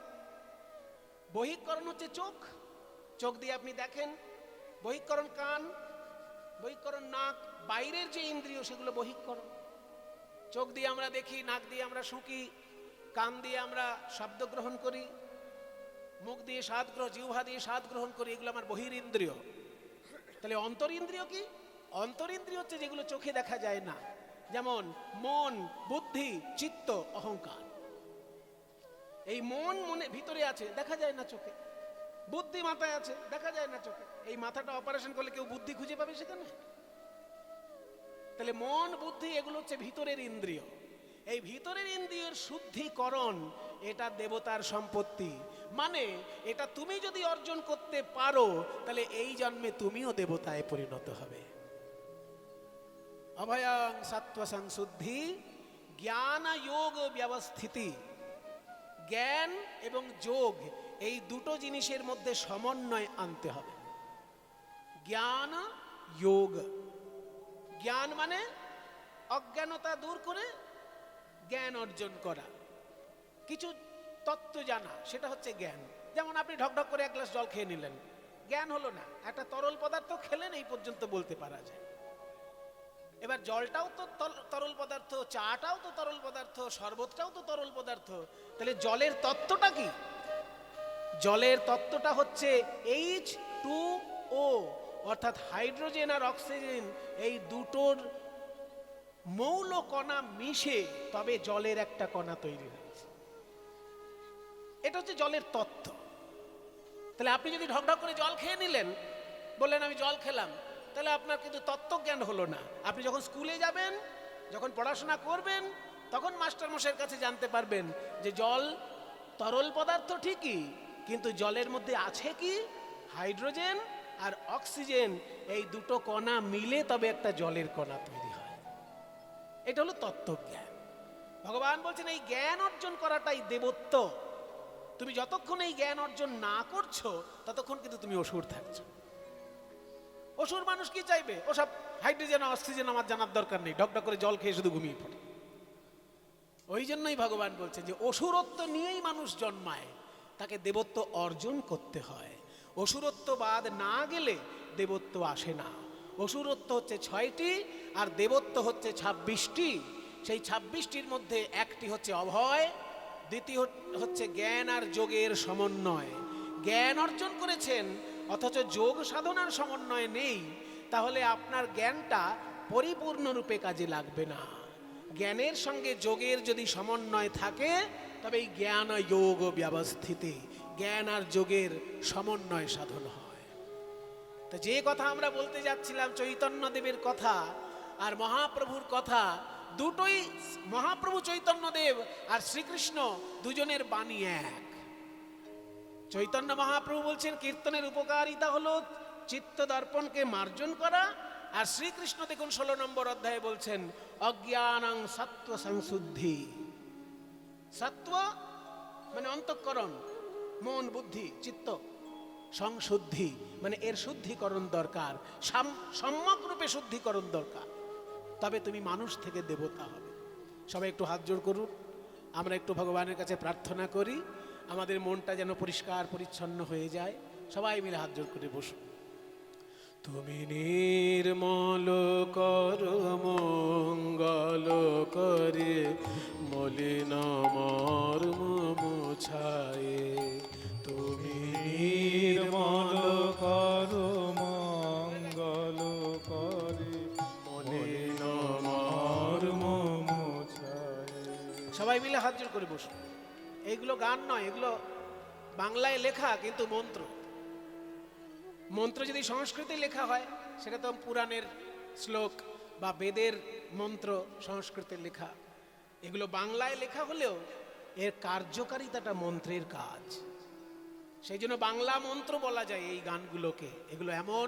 বহিঃকরণ হচ্ছে চোখ, চোখ দিয়ে আপনি দেখেন। বহিঃকরণ কান, বহিঃকরণ নাক। বাইরের যে ইন্দ্রিয় সেগুলো বহিঃকরণ। চোখ দিয়ে আমরা দেখি, নাক দিয়ে আমরা শুঁকি, কান দিয়ে আমরা শব্দ গ্রহণ করি, মুখ দিয়ে স্বাদ গ্রহণ, জিহ্বা দিয়ে স্বাদ গ্রহণ করি। এগুলো আমার বহিরিন্দ্রিয়। তাহলে অন্তরিন্দ্রিয় কি? অন্তরিন্দ্রিয় হচ্ছে যেগুলো চোখে দেখা যায় না, যেমন মন, বুদ্ধি, চিত্ত, অহংকার। এই মন মনে ভিতরে আছে, দেখা যায় না চোখে। বুদ্ধি মাথায় আছে, দেখা যায় না চোখে। এই মাথাটা অপারেশন করলে কেউ বুদ্ধি খুঁজে পাবে সেখানে? তাহলে মন, বুদ্ধি এগুলো হচ্ছে ভিতরের ইন্দ্রিয়। এই ভিতরের ইন্দ্রিয়ের শুদ্ধিকরণ এটা দেবতার সম্পত্তি। মানে এটা তুমি যদি অর্জন করতে পারো তাহলে এই জন্মে তুমিও দেবতায় পরিণত হবে। অভয়ং সত্ত্ব সংশুদ্ধি জ্ঞান যোগ ব্যবস্থিতি। জ্ঞান এবং যোগ এই দুটো জিনিসের মধ্যে সমন্বয় আনতে হবে। জ্ঞান যোগ। জ্ঞান মানে অজ্ঞানতা দূর করে জ্ঞান অর্জন করা, কিছু তত্ত্ব জানা, সেটা হচ্ছে জ্ঞান। যেমন আপনি ঢকঢক করে 1 গ্লাস জল খেয়ে নিলেন, জ্ঞান হলো না। একটা তরল পদার্থ খেলেন, এই পর্যন্ত বলতে পারা যায়। এবার জলটাও তো তরল পদার্থ, চাটাও তো তরল পদার্থ, শরবতটাও তো তরল পদার্থ। তাহলে জলের তত্ত্বটা কি? জলের তত্ত্বটা হচ্ছে H2O, অর্থাৎ হাইড্রোজেন আর অক্সিজেন এই দুটোর মৌল কণা মিশে তবে জলের একটা কণা তৈরি হয়েছে। এটা হচ্ছে জলের তত্ত্ব। তাহলে আপনি যদি ঢকঢক করে জল খেয়ে নিলেন, বললেন আমি জল খেলাম, তাহলে আপনার কিন্তু তত্ত্বজ্ঞান হলো না। আপনি যখন স্কুলে যাবেন, যখন পড়াশোনা করবেন, তখন মাস্টারমশাইয়ের কাছে জানতে পারবেন যে জল তরল পদার্থ ঠিকই, কিন্তু জলের মধ্যে আছে কি হাইড্রোজেন আর অক্সিজেন, এই দুটো কণা মিলে তবে একটা জলের কণা তৈরি হয়। এটা হলো তত্ত্বজ্ঞান। ভগবান বলছেন এই জ্ঞান অর্জন করাটাই দেবত্ব। তুমি যতক্ষণ এই জ্ঞান অর্জন না করছো ততক্ষণ কিন্তু তুমি অসুর থাকছো। অসুর মানুষ কি চাইবে? ওসব হাইড্রোজেন অক্সিজেন আমার জানার দরকার নেই, ঢকঢক করে জল খেয়ে শুধু ঘুমিয়ে পড়ে। ওই জন্যই ভগবান বলছে যে অসুরত্ব নিয়েই মানুষ জন্মায়, তাকে দেবত্ব অর্জন করতে হয়। অসুরত্ব বাদ না গেলে দেবত্ব আসে না। অসুরত্ব হচ্ছে 6টি আর দেবত্ব হচ্ছে 26টি। সেই 26টির মধ্যে একটি হচ্ছে অভয়, দ্বিতীয় হচ্ছে জ্ঞান আর যোগের সমন্বয়। জ্ঞান অর্জন করেছেন অথচ যোগ সাধনার সমন্বয় নেই, তাহলে আপনার জ্ঞানটা পরিপূর্ণরূপে কাজে লাগবে না। জ্ঞানের সঙ্গে যোগের যদি সমন্বয় থাকে তবে এই জ্ঞান যোগ ব্যবস্থিতি, জ্ঞান আর যোগের সমন্বয় সাধন হয়। তো যে কথা আমরা বলতে যাচ্ছিলাম, চৈতন্যদেবের কথা আর মহাপ্রভুর কথা, দুটোই মহাপ্রভু চৈতন্যদেব আর শ্রীকৃষ্ণ দুজনের বাণী এক। চৈতন্য মহাপ্রভু বলছেন কীর্তনের উপকারিতা হলো চিত্ত দর্পণকে মার্জন করা, আর শ্রীকৃষ্ণ দেখুন 16 নম্বর অধ্যায়ে বলছেন অজ্ঞানং সত্ত্ব সংশুদ্ধি। সত্ত্ব মানে অন্তঃকরণ, মন বুদ্ধি চিত্ত, সংশুদ্ধি মানে এর শুদ্ধিকরণ দরকার, সম্যক রূপে শুদ্ধিকরণ দরকার, তবে তুমি মানুষ থেকে দেবতা হবে। সবাই একটু হাত জোড় করুন, আমরা একটু ভগবানের কাছে প্রার্থনা করি আমাদের মনটা যেন পরিষ্কার পরিচ্ছন্ন হয়ে যায়। সবাই মিলে হাত জোড় করে বসুন। তুমি নির্মল কর মঙ্গল করে মলিন মর্ম মুছায়ে। তুমি নির্মল কর মঙ্গল করে মলিন মর্ম মুছায়ে। সবাই মিলে হাত জোড় করে বসুন। এইগুলো গান নয়, এগুলো বাংলায় লেখা কিন্তু মন্ত্র। মন্ত্র যদি সংস্কৃতে লেখা হয় সেটা তো পুরাণের শ্লোক বা বেদের মন্ত্র সংস্কৃতে লেখা। এগুলো বাংলায় লেখা হলেও এর কার্যকারিতাটা মন্ত্রের কাজ। সেই জন্য বাংলা মন্ত্র বলা যায় এই গানগুলোকে। এগুলো এমন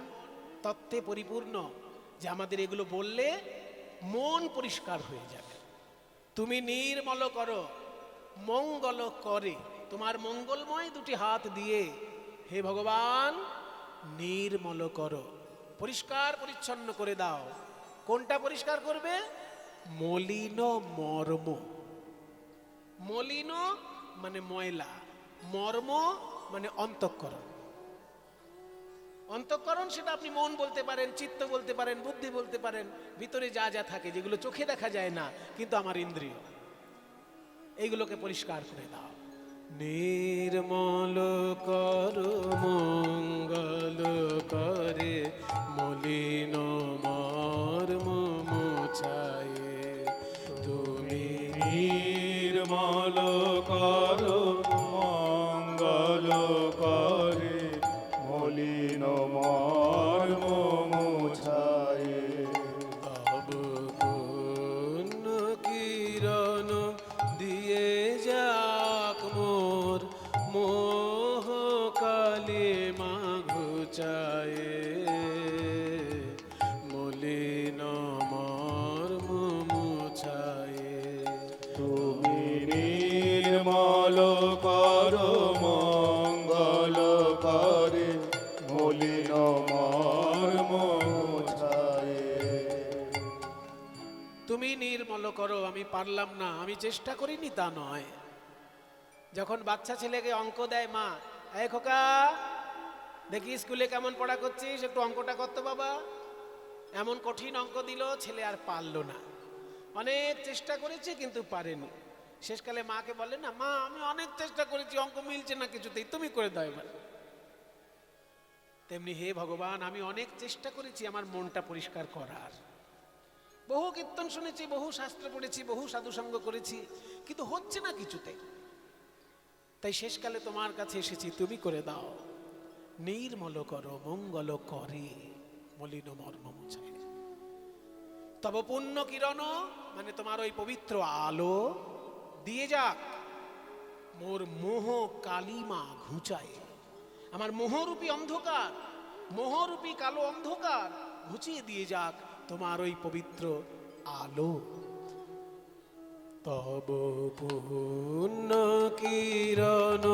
তত্ত্বে পরিপূর্ণ যে আমাদের এগুলো বললে মন পরিষ্কার হয়ে যাবে। তুমি নির্মল করো মঙ্গল করে, তোমার মঙ্গলময় দুটি হাত দিয়ে হে ভগবান নির্মল করো, পরিষ্কার পরিচ্ছন্ন করে দাও। কোনটা পরিষ্কার করবে? মলিন মর্ম। মলিন মানে ময়লা, মর্ম মানে অন্তঃকরণ। অন্তঃকরণ সেটা আপনি মন বলতে পারেন, চিত্ত বলতে পারেন, বুদ্ধি বলতে পারেন, ভিতরে যা যা থাকে যেগুলো চোখে দেখা যায় না কিন্তু আমার ইন্দ্রিয়, এইগুলোকে পরিষ্কার করে দাও। নির্মল কর মঙ্গল করে মলিন মর্ম মুছায়ে। তুমি নির্মল কর মঙ্গল করে মলিন মর্ম মুছায়ে। তব পুণ্য কিরণ দিয়ে যাক মোর মোহ কালে মা ঘুচায়ে। মলিন মর্ম মুছায়ে। তুমি নির্মল কর মঙ্গল করে মলিন মর্ম মুছায়ে। তুমি নির্মল করো, আমি পারলাম না, আমি চেষ্টা করিনি তা নয়। যখন বাচ্চা ছেলেকে অঙ্ক দেয় মা, এই খোকা দেখি স্কুলে কেমন পড়া করছিস, একটু অঙ্কটা করতো বাবা, এমন কঠিন অঙ্ক দিল ছেলে আর পারলো না। অনেক চেষ্টা করেছে কিন্তু পারেনি। শেষকালে মাকে বলে না, মা আমি অনেক চেষ্টা করেছি, অঙ্ক মিলছে না কিছুতেই, তুমি করে দাও এবার। তেমনি হে ভগবান, আমি অনেক চেষ্টা করেছি আমার মনটা পরিষ্কার করার, বহু কীর্তন শুনেছি, বহু শাস্ত্র পড়েছি, বহু সাধুসঙ্গ করেছি, কিন্তু হচ্ছে না কিছুতেই। তাই শেষকালে তোমার কাছে এসেছি, তুমি করে দাও। নির্মল করো মঙ্গল করে, মলিন মর্ম মুছায়। তব পুণ্য কিরণ, মানে তোমার ওই পবিত্র আলো দিয়ে যাক মোর মোহ কালিমা ঘুচায়। আমার মোহরূপী অন্ধকার, মোহরূপী কালো অন্ধকার ঘুচিয়ে দিয়ে যাক তোমার ওই পবিত্র আলো। তব পুণ্য কিরণ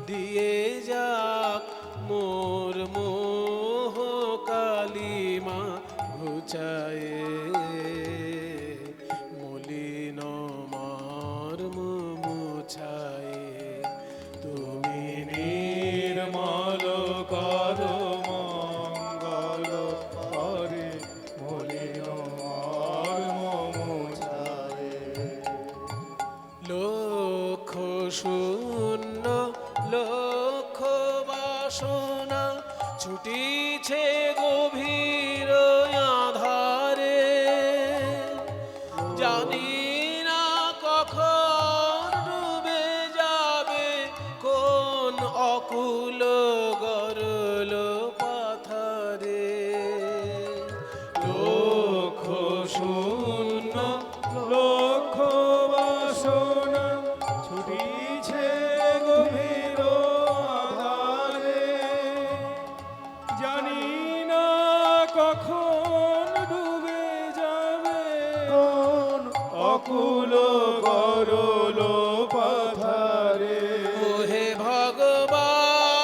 দিয়ে যাক মোর মোহ কালিমা ঘুচায়, মলিন মর্ম মুছায়। তুমি নির্মল করো মঙ্গল করে, মলিন মর্ম মুছায়। লক্ষ শূন্য লক্ষ বাসনা ছুটিছে গভীর আধারে, জানি না কখন ডুবে যাবে কোন অকুল গরল পাথারে। লক্ষ শূন্য লক্ষ বাসনা ছুটিছে গভীর আধারে, জানি না কখন ডুবে যাবে কোন অকুল গরল পাথারে। হে ভগবান,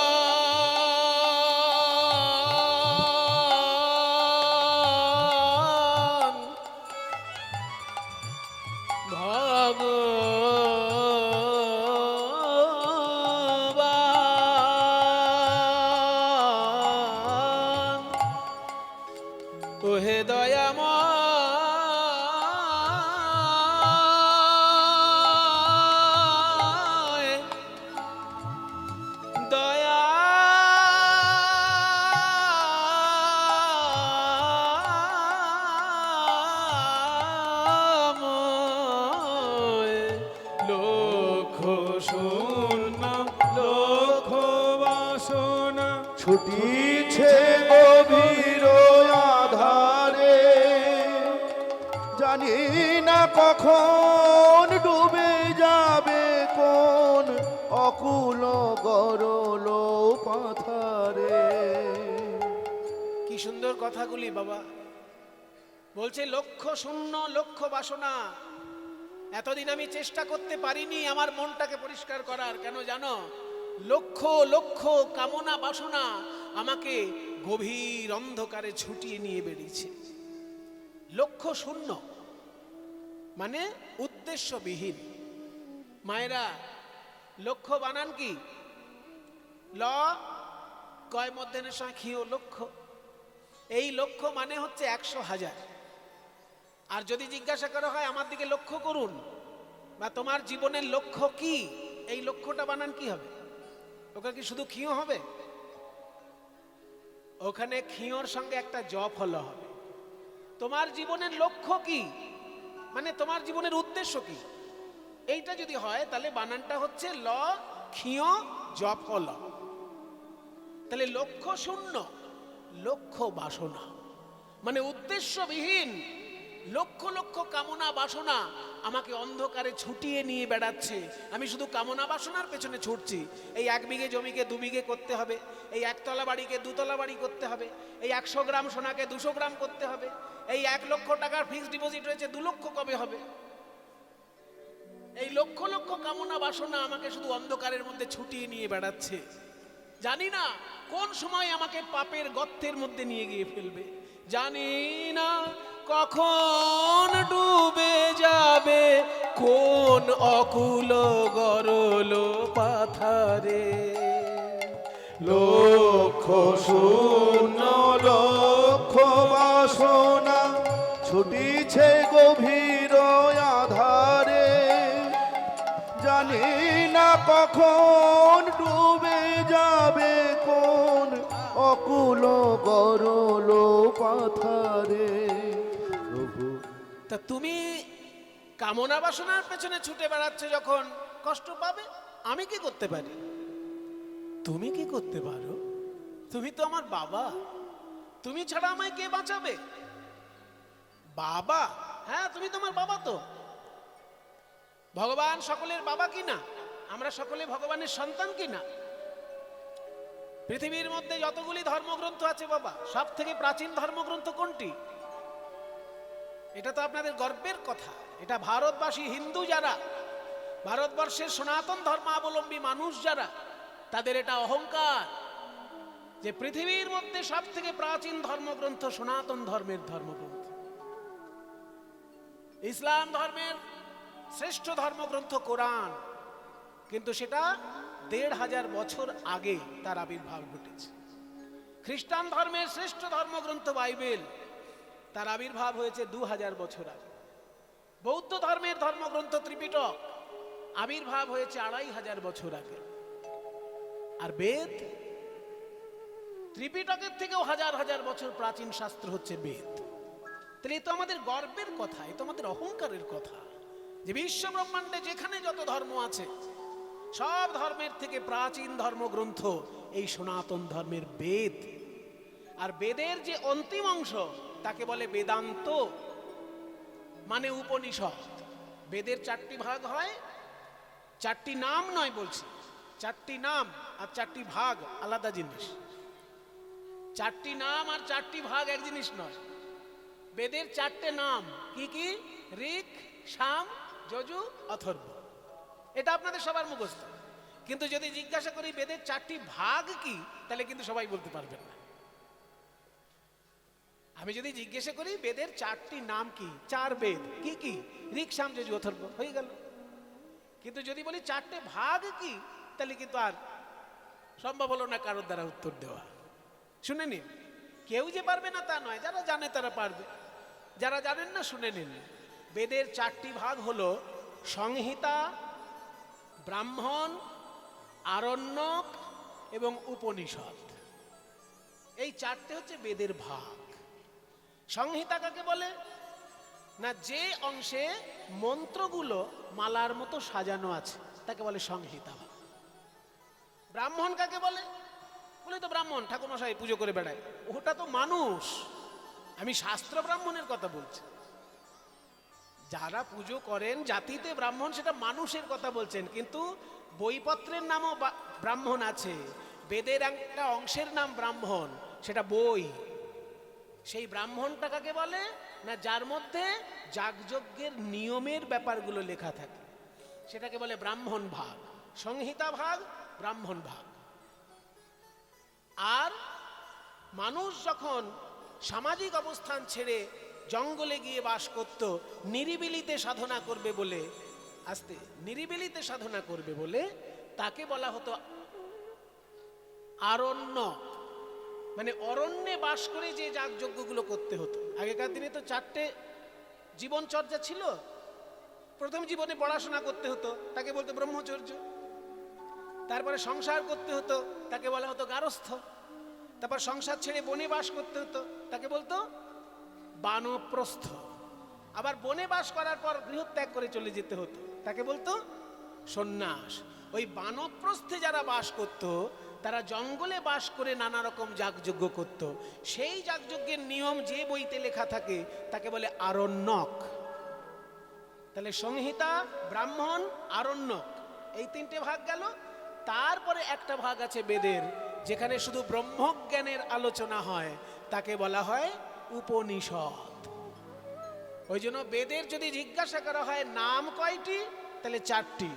ভগবান, ওহে দয়াময়, দয়াময়। লক্ষ শূন্য লক্ষ বাসনা ছুটিছে গভীর আধারে, জানি না কখন ডুবে যাবে কোন অকুল গরল পাথারে। কি সুন্দর কথাগুলি বাবা বলছে। লক্ষ শূন্য লক্ষ বাসনা, এতদিন আমি চেষ্টা করতে পারিনি আমার মনটাকে পরিষ্কার করার। কেন জানো? লক্ষ লক্ষ কামনা বাসনা আমাকে গভীর অন্ধকারে ছুটিয়ে নিয়ে বেরিয়েছে। লক্ষ শূন্য মানে উদ্দেশ্যবিহীন। মায়েরা, লক্ষ্য বানান কি? ল কয় মধ্যেনের সঙ্গে খিও লক্ষ্য। এই লক্ষ্য মানে হচ্ছে 100,000। আর যদি জিজ্ঞাসা করা হয় আমার দিকে লক্ষ্য করুন বা তোমার জীবনের লক্ষ্য কি, এই লক্ষ্যটা বানান কি হবে? ওখানে কি শুধু খিও হবে? ওখানে খিওর সঙ্গে একটা জ ফল হবে। তোমার জীবনের লক্ষ্য কি মানে তোমার জীবনের উদ্দেশ্য কি, এইটা যদি হয় তাহলে বানানটা হচ্ছে ল খিও জ ফল। তাহলে লক্ষ্য শূন্য লক্ষ্য বাসনা মানে উদ্দেশ্যবিহীন লক্ষ লক্ষ কামনা বাসনা আমাকে অন্ধকারে ছুটিয়ে নিয়ে বেড়াচ্ছে। আমি শুধু কামনা বাসনার পেছনে ছুটছি। এই 1 বিঘে জমিকে 2 বিঘে করতে হবে, এই 1 তলা বাড়িকে 2 তলা বাড়ি করতে হবে, এই 100 গ্রাম সোনাকে 200 গ্রাম করতে হবে, এই 1 লক্ষ টাকার ফিক্সড ডিপোজিট রয়েছে 2 লক্ষ কবে হবে। এই লক্ষ লক্ষ কামনা বাসনা আমাকে শুধু অন্ধকারের মধ্যে ছুটিয়ে নিয়ে বেড়াচ্ছে। জানি না কোন সময় আমাকে পাপের গর্তের মধ্যে নিয়ে গিয়ে ফেলবে, জানি না কখন ডুবে যাবে কোন অকুল গরল পাথারে। লক্ষ শূন্য লক্ষ বাসনা ছুটিছে গভীর আধারে, কখন ডুবে যাবে কোন অকুল গরল পাথারে। প্রভু তা তুমি কামনা বাসনার পেছনে ছুটে বেড়াচ্ছে যখন কষ্ট পাবে, আমি কি করতে পারি? তুমি কি করতে পারো? তুমি তো আমার বাবা, তুমি ছাড়া আমায় কে বাঁচাবে? বাবা, হ্যাঁ তুমি তোমার বাবা তো। ভগবান সকলের বাবা কি না? আমরা সকলে ভগবানের সন্তান কি না? পৃথিবীর মধ্যে যতগুলি ধর্মগ্রন্থ আছে বাবা, সব থেকে প্রাচীন ধর্মগ্রন্থ কোনটি? এটা তো আপনাদের গর্বের কথা। এটা ভারতবাসী হিন্দু যারা, ভারতবর্ষের সনাতন ধর্মাবলম্বী মানুষ যারা, তাদের এটা অহংকার যে পৃথিবীর মধ্যে সব থেকে প্রাচীন ধর্মগ্রন্থ সনাতন ধর্মের ধর্মগ্রন্থ। ইসলাম ধর্মের শ্রেষ্ঠ ধর্মগ্রন্থ কোরআন, কিন্তু সেটা ১৫০০ বছর আগে তার আবির্ভাব ঘটেছে। খ্রিস্টান ধর্মের শ্রেষ্ঠ ধর্মগ্রন্থ বাইবেল, তার আবির্ভাব হয়েছে ২০০০ বছর আগে। বৌদ্ধ ধর্মের ধর্মগ্রন্থ ত্রিপিটক আবির্ভাব হয়েছে ২৫০০ বছর আগে। আর বেদ, ত্রিপিটকের থেকেও হাজার হাজার বছর প্রাচীন শাস্ত্র হচ্ছে বেদ। তাহলে এ তো আমাদের গর্বের কথা, এ তো আমাদের অহংকারের কথা যে বিশ্ব ব্রহ্মাণ্ডে যেখানে যত ধর্ম আছে সব ধর্মের থেকে প্রাচীন ধর্মগ্রন্থ এই সনাতন ধর্মের বেদ। আর বেদের যে অন্তিম অংশ তাকে বলে বেদান্ত, মানে উপনিষদ। বেদের ৪টি ভাগ হয়, ৪টি নাম নয় বলছি, ৪টি নাম আর ৪টি ভাগ আলাদা জিনিস। ৪টি নাম আর ৪টি ভাগ এক জিনিস নয়। বেদের ৪টে নাম কি কি? ঋক, সাম, যজু, অথর্ব। এটা আপনাদের সবার মুখস্থ। কিন্তু যদি জিজ্ঞাসা করি বেদের ৪টি ভাগ কি, তাহলে কিন্তু সবাই বলতে পারবেন না। আমি যদি জিজ্ঞাসা করি বেদের ৪টি নাম কি, ৪ বেদ কি কি? ঋক, সাম, যজু, অথর্ব, হয়ে গেল। কিন্তু যদি বলি ৪টে ভাগ কি, তাহলে কিন্তু আর সম্ভব হলো না কারোর দ্বারা উত্তর দেওয়া। শুনে নিন, কেউ যে পারবে না তা নয়, যারা জানে তারা পারবে, যারা জানেন না শুনে নিন। বেদের ৪টি ভাগ হলো সংহিতা, ব্রাহ্মণ, আরণ্যক এবং উপনিষদ। এই ৪টে হচ্ছে বেদের ভাগ। সংহিতা কাকে বলে না? যে অংশে মন্ত্রগুলো মালার মতো সাজানো আছে তাকে বলে সংহিতা। ব্রাহ্মণ কাকে বলে? বলে তো ব্রাহ্মণ ঠাকুরমশাই পুজো করে বেড়ায়, ওটা তো মানুষ। আমি শাস্ত্র ব্রাহ্মণের কথা বলছি। যারা পুজো করেন জাতিতে ব্রাহ্মণ, সেটা মানুষের কথা বলছেন। কিন্তু বইপত্রের নামও ব্রাহ্মণ আছে। বেদের একটা অংশের নাম ব্রাহ্মণ, সেটা বই। সেই ব্রাহ্মণটা কাকে বলে না? যার মধ্যে যাগযজ্ঞের নিয়মের ব্যাপারগুলো লেখা থাকে, সেটাকে বলে ব্রাহ্মণ ভাগ। সংহিতা ভাগ, ব্রাহ্মণ ভাগ। আর মানুষ যখন সামাজিক অবস্থান ছেড়ে জঙ্গলে গিয়ে বাস করত, নিরিবিলিতে সাধনা করবে বলে, আস্তে নিরিবিলিতে সাধনা করবে বলে, তাকে বলা হতো আরণ্য। মানে অরণ্যে বাস করে যে যাগযজ্ঞগুলো করতে হতো। আগেকার দিনে তো ৪টে জীবনচর্যা ছিল। প্রথম জীবনে পড়াশোনা করতে হতো, তাকে বলতো ব্রহ্মচর্য। তারপরে সংসার করতে হতো, তাকে বলা হতো গারস্থ। তারপর সংসার ছেড়ে বনে বাস করতে হতো, তাকে বলতো বানপ্রস্থ। আবার বনে বাস করার পর গৃহত্যাগ করে চলে যেতে হতো, তাকে বলতো সন্ন্যাস। ওই বানপ্রস্থে যারা বাস করত, তারা জঙ্গলে বাস করে নানা রকম যাগযজ্ঞ করত। সেই যাগযজ্ঞের নিয়ম যে বইতে লেখা থাকে তাকে বলে আরণ্যক। তাহলে সংহিতা, ব্রাহ্মণ, আরণ্যক, এই ৩টে ভাগ গেল। তারপরে একটা ভাগ আছে বেদের, যেখানে শুধু ব্রহ্মজ্ঞানের আলোচনা হয়, তাকে বলা হয় উপনিষদ। ওই জন্য বেদের যদি জিজ্ঞাসা করা হয় নাম কয়টি, তাহলে ৪টি,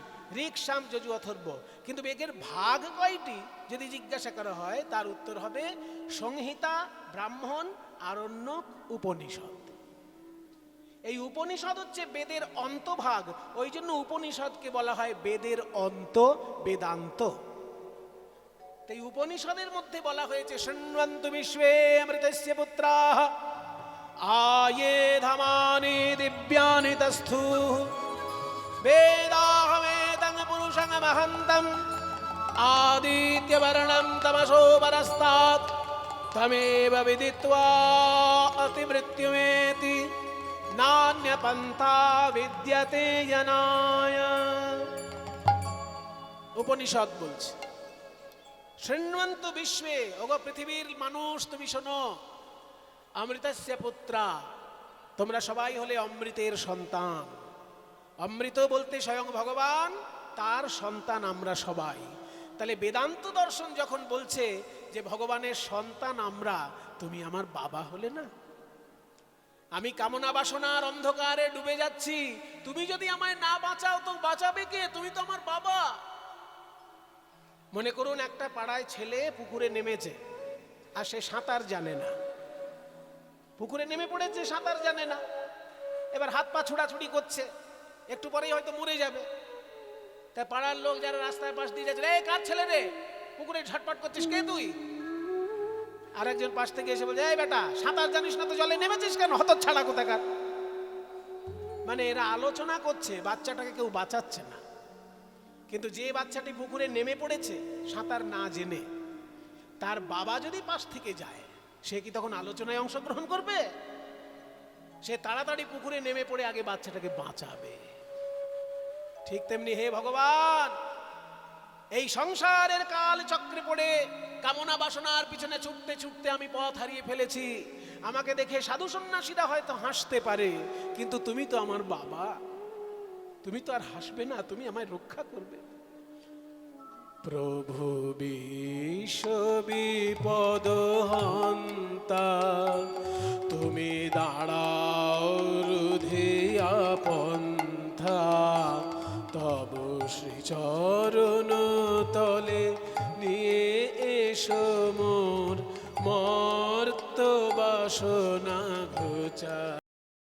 ঋক, সাম, যজু, অথর্ব। কিন্তু বেদের ভাগ কয়টি যদি জিজ্ঞাসা করা হয়, তার উত্তর হবে সংহিতা, ব্রাহ্মণ, আরণ্যক, উপনিষদ। এই উপনিষদ হচ্ছে বেদের অন্তভাগ। ওই জন্য উপনিষদকে বলা হয় বেদের অন্ত, বেদান্ত। এই উপনিষদের মধ্যে বলা হয়েছে শৃণ্বন্তু বিশ্বে অমৃতস্য পুত্রাঃ আয়েধামানি দিব্যানি তস্থু বেদাহমেদং পুরুষং মহন্তম আদিত্যবর্ণম তমসো পরস্তাৎ তমেব বিদিত্বা অতিমৃত্যুমেতি নান্যপন্থা বিদ্যতে জনায়। উপনিষদ বলছে, শৃণ্বন্তু বিশ্বে, ওগো পৃথিবীর মানুষ তুমি শোনো, অমৃতস্য পুত্রা, তোমরা সবাই হলে অমৃতের সন্তান। অমৃত বলতে স্বয়ং ভগবান, তার সন্তান আমরা সবাই। তাহলে বেদান্ত দর্শন যখন বলছে যে ভগবানের সন্তান আমরা, তুমি আমার বাবা হলে না? আমি কামনা বাসনার অন্ধকারে ডুবে যাচ্ছি, তুমি যদি আমায় না বাঁচাও তো বাঁচাবে কে? তুমি তো আমার বাবা। মনে করুন একটা পাড়ায় ছেলে পুকুরে নেমেছে, আর সে সাঁতার জানে না। পুকুরে নেমে পড়েছে, সাঁতার জানে না, এবার হাত পা ছুড়াছুড়ি করছে, একটু পরেই হয়তো মরে যাবে। তা পাড়ার লোক যারা রাস্তায় পাশ দিয়ে যাচ্ছে, এই কার ছেলে রে, পুকুরে ঝটপট করছিস, কে তুই? আরেকজন পাশ থেকে এসে বলছে, এই বেটা সাঁতার জানিস না তো জলে নেমেছিস কেন, হতচ্ছাড়া কোথাকার। মানে এরা আলোচনা করছে, বাচ্চাটাকে কেউ বাঁচাচ্ছে না। কিন্তু যে বাচ্চাটি পুকুরে নেমে পড়েছে সাঁতার না জেনে, তার বাবা যদি পাশ থেকে যায়, সে কি তখন আলোচনায় অংশগ্রহণ করবে? সে তাড়াতাড়ি পুকুরে নেমে পড়ে আগে বাচ্চাটাকে বাঁচাবে। ঠিক তেমনি হে ভগবান, এই সংসারের কাল চক্রে পড়ে কামনা বাসনার পিছনে ছুটতে ছুটতে আমি পথ হারিয়ে ফেলেছি। আমাকে দেখে সাধু সন্ন্যাসীরা হয়তো হাসতে পারে, কিন্তু তুমি তো আমার বাবা, তুমি তো আর হাসবে না, তুমি আমায় রক্ষা করবে। প্রভু বিশ্ব বিপদ হন্তা, তুমি দাঁড়াও রুধিয়া পন্থা, তব শ্রীচরণ তলে নিয়ে এসো মোর মর্ত বাসনা ঘোচা।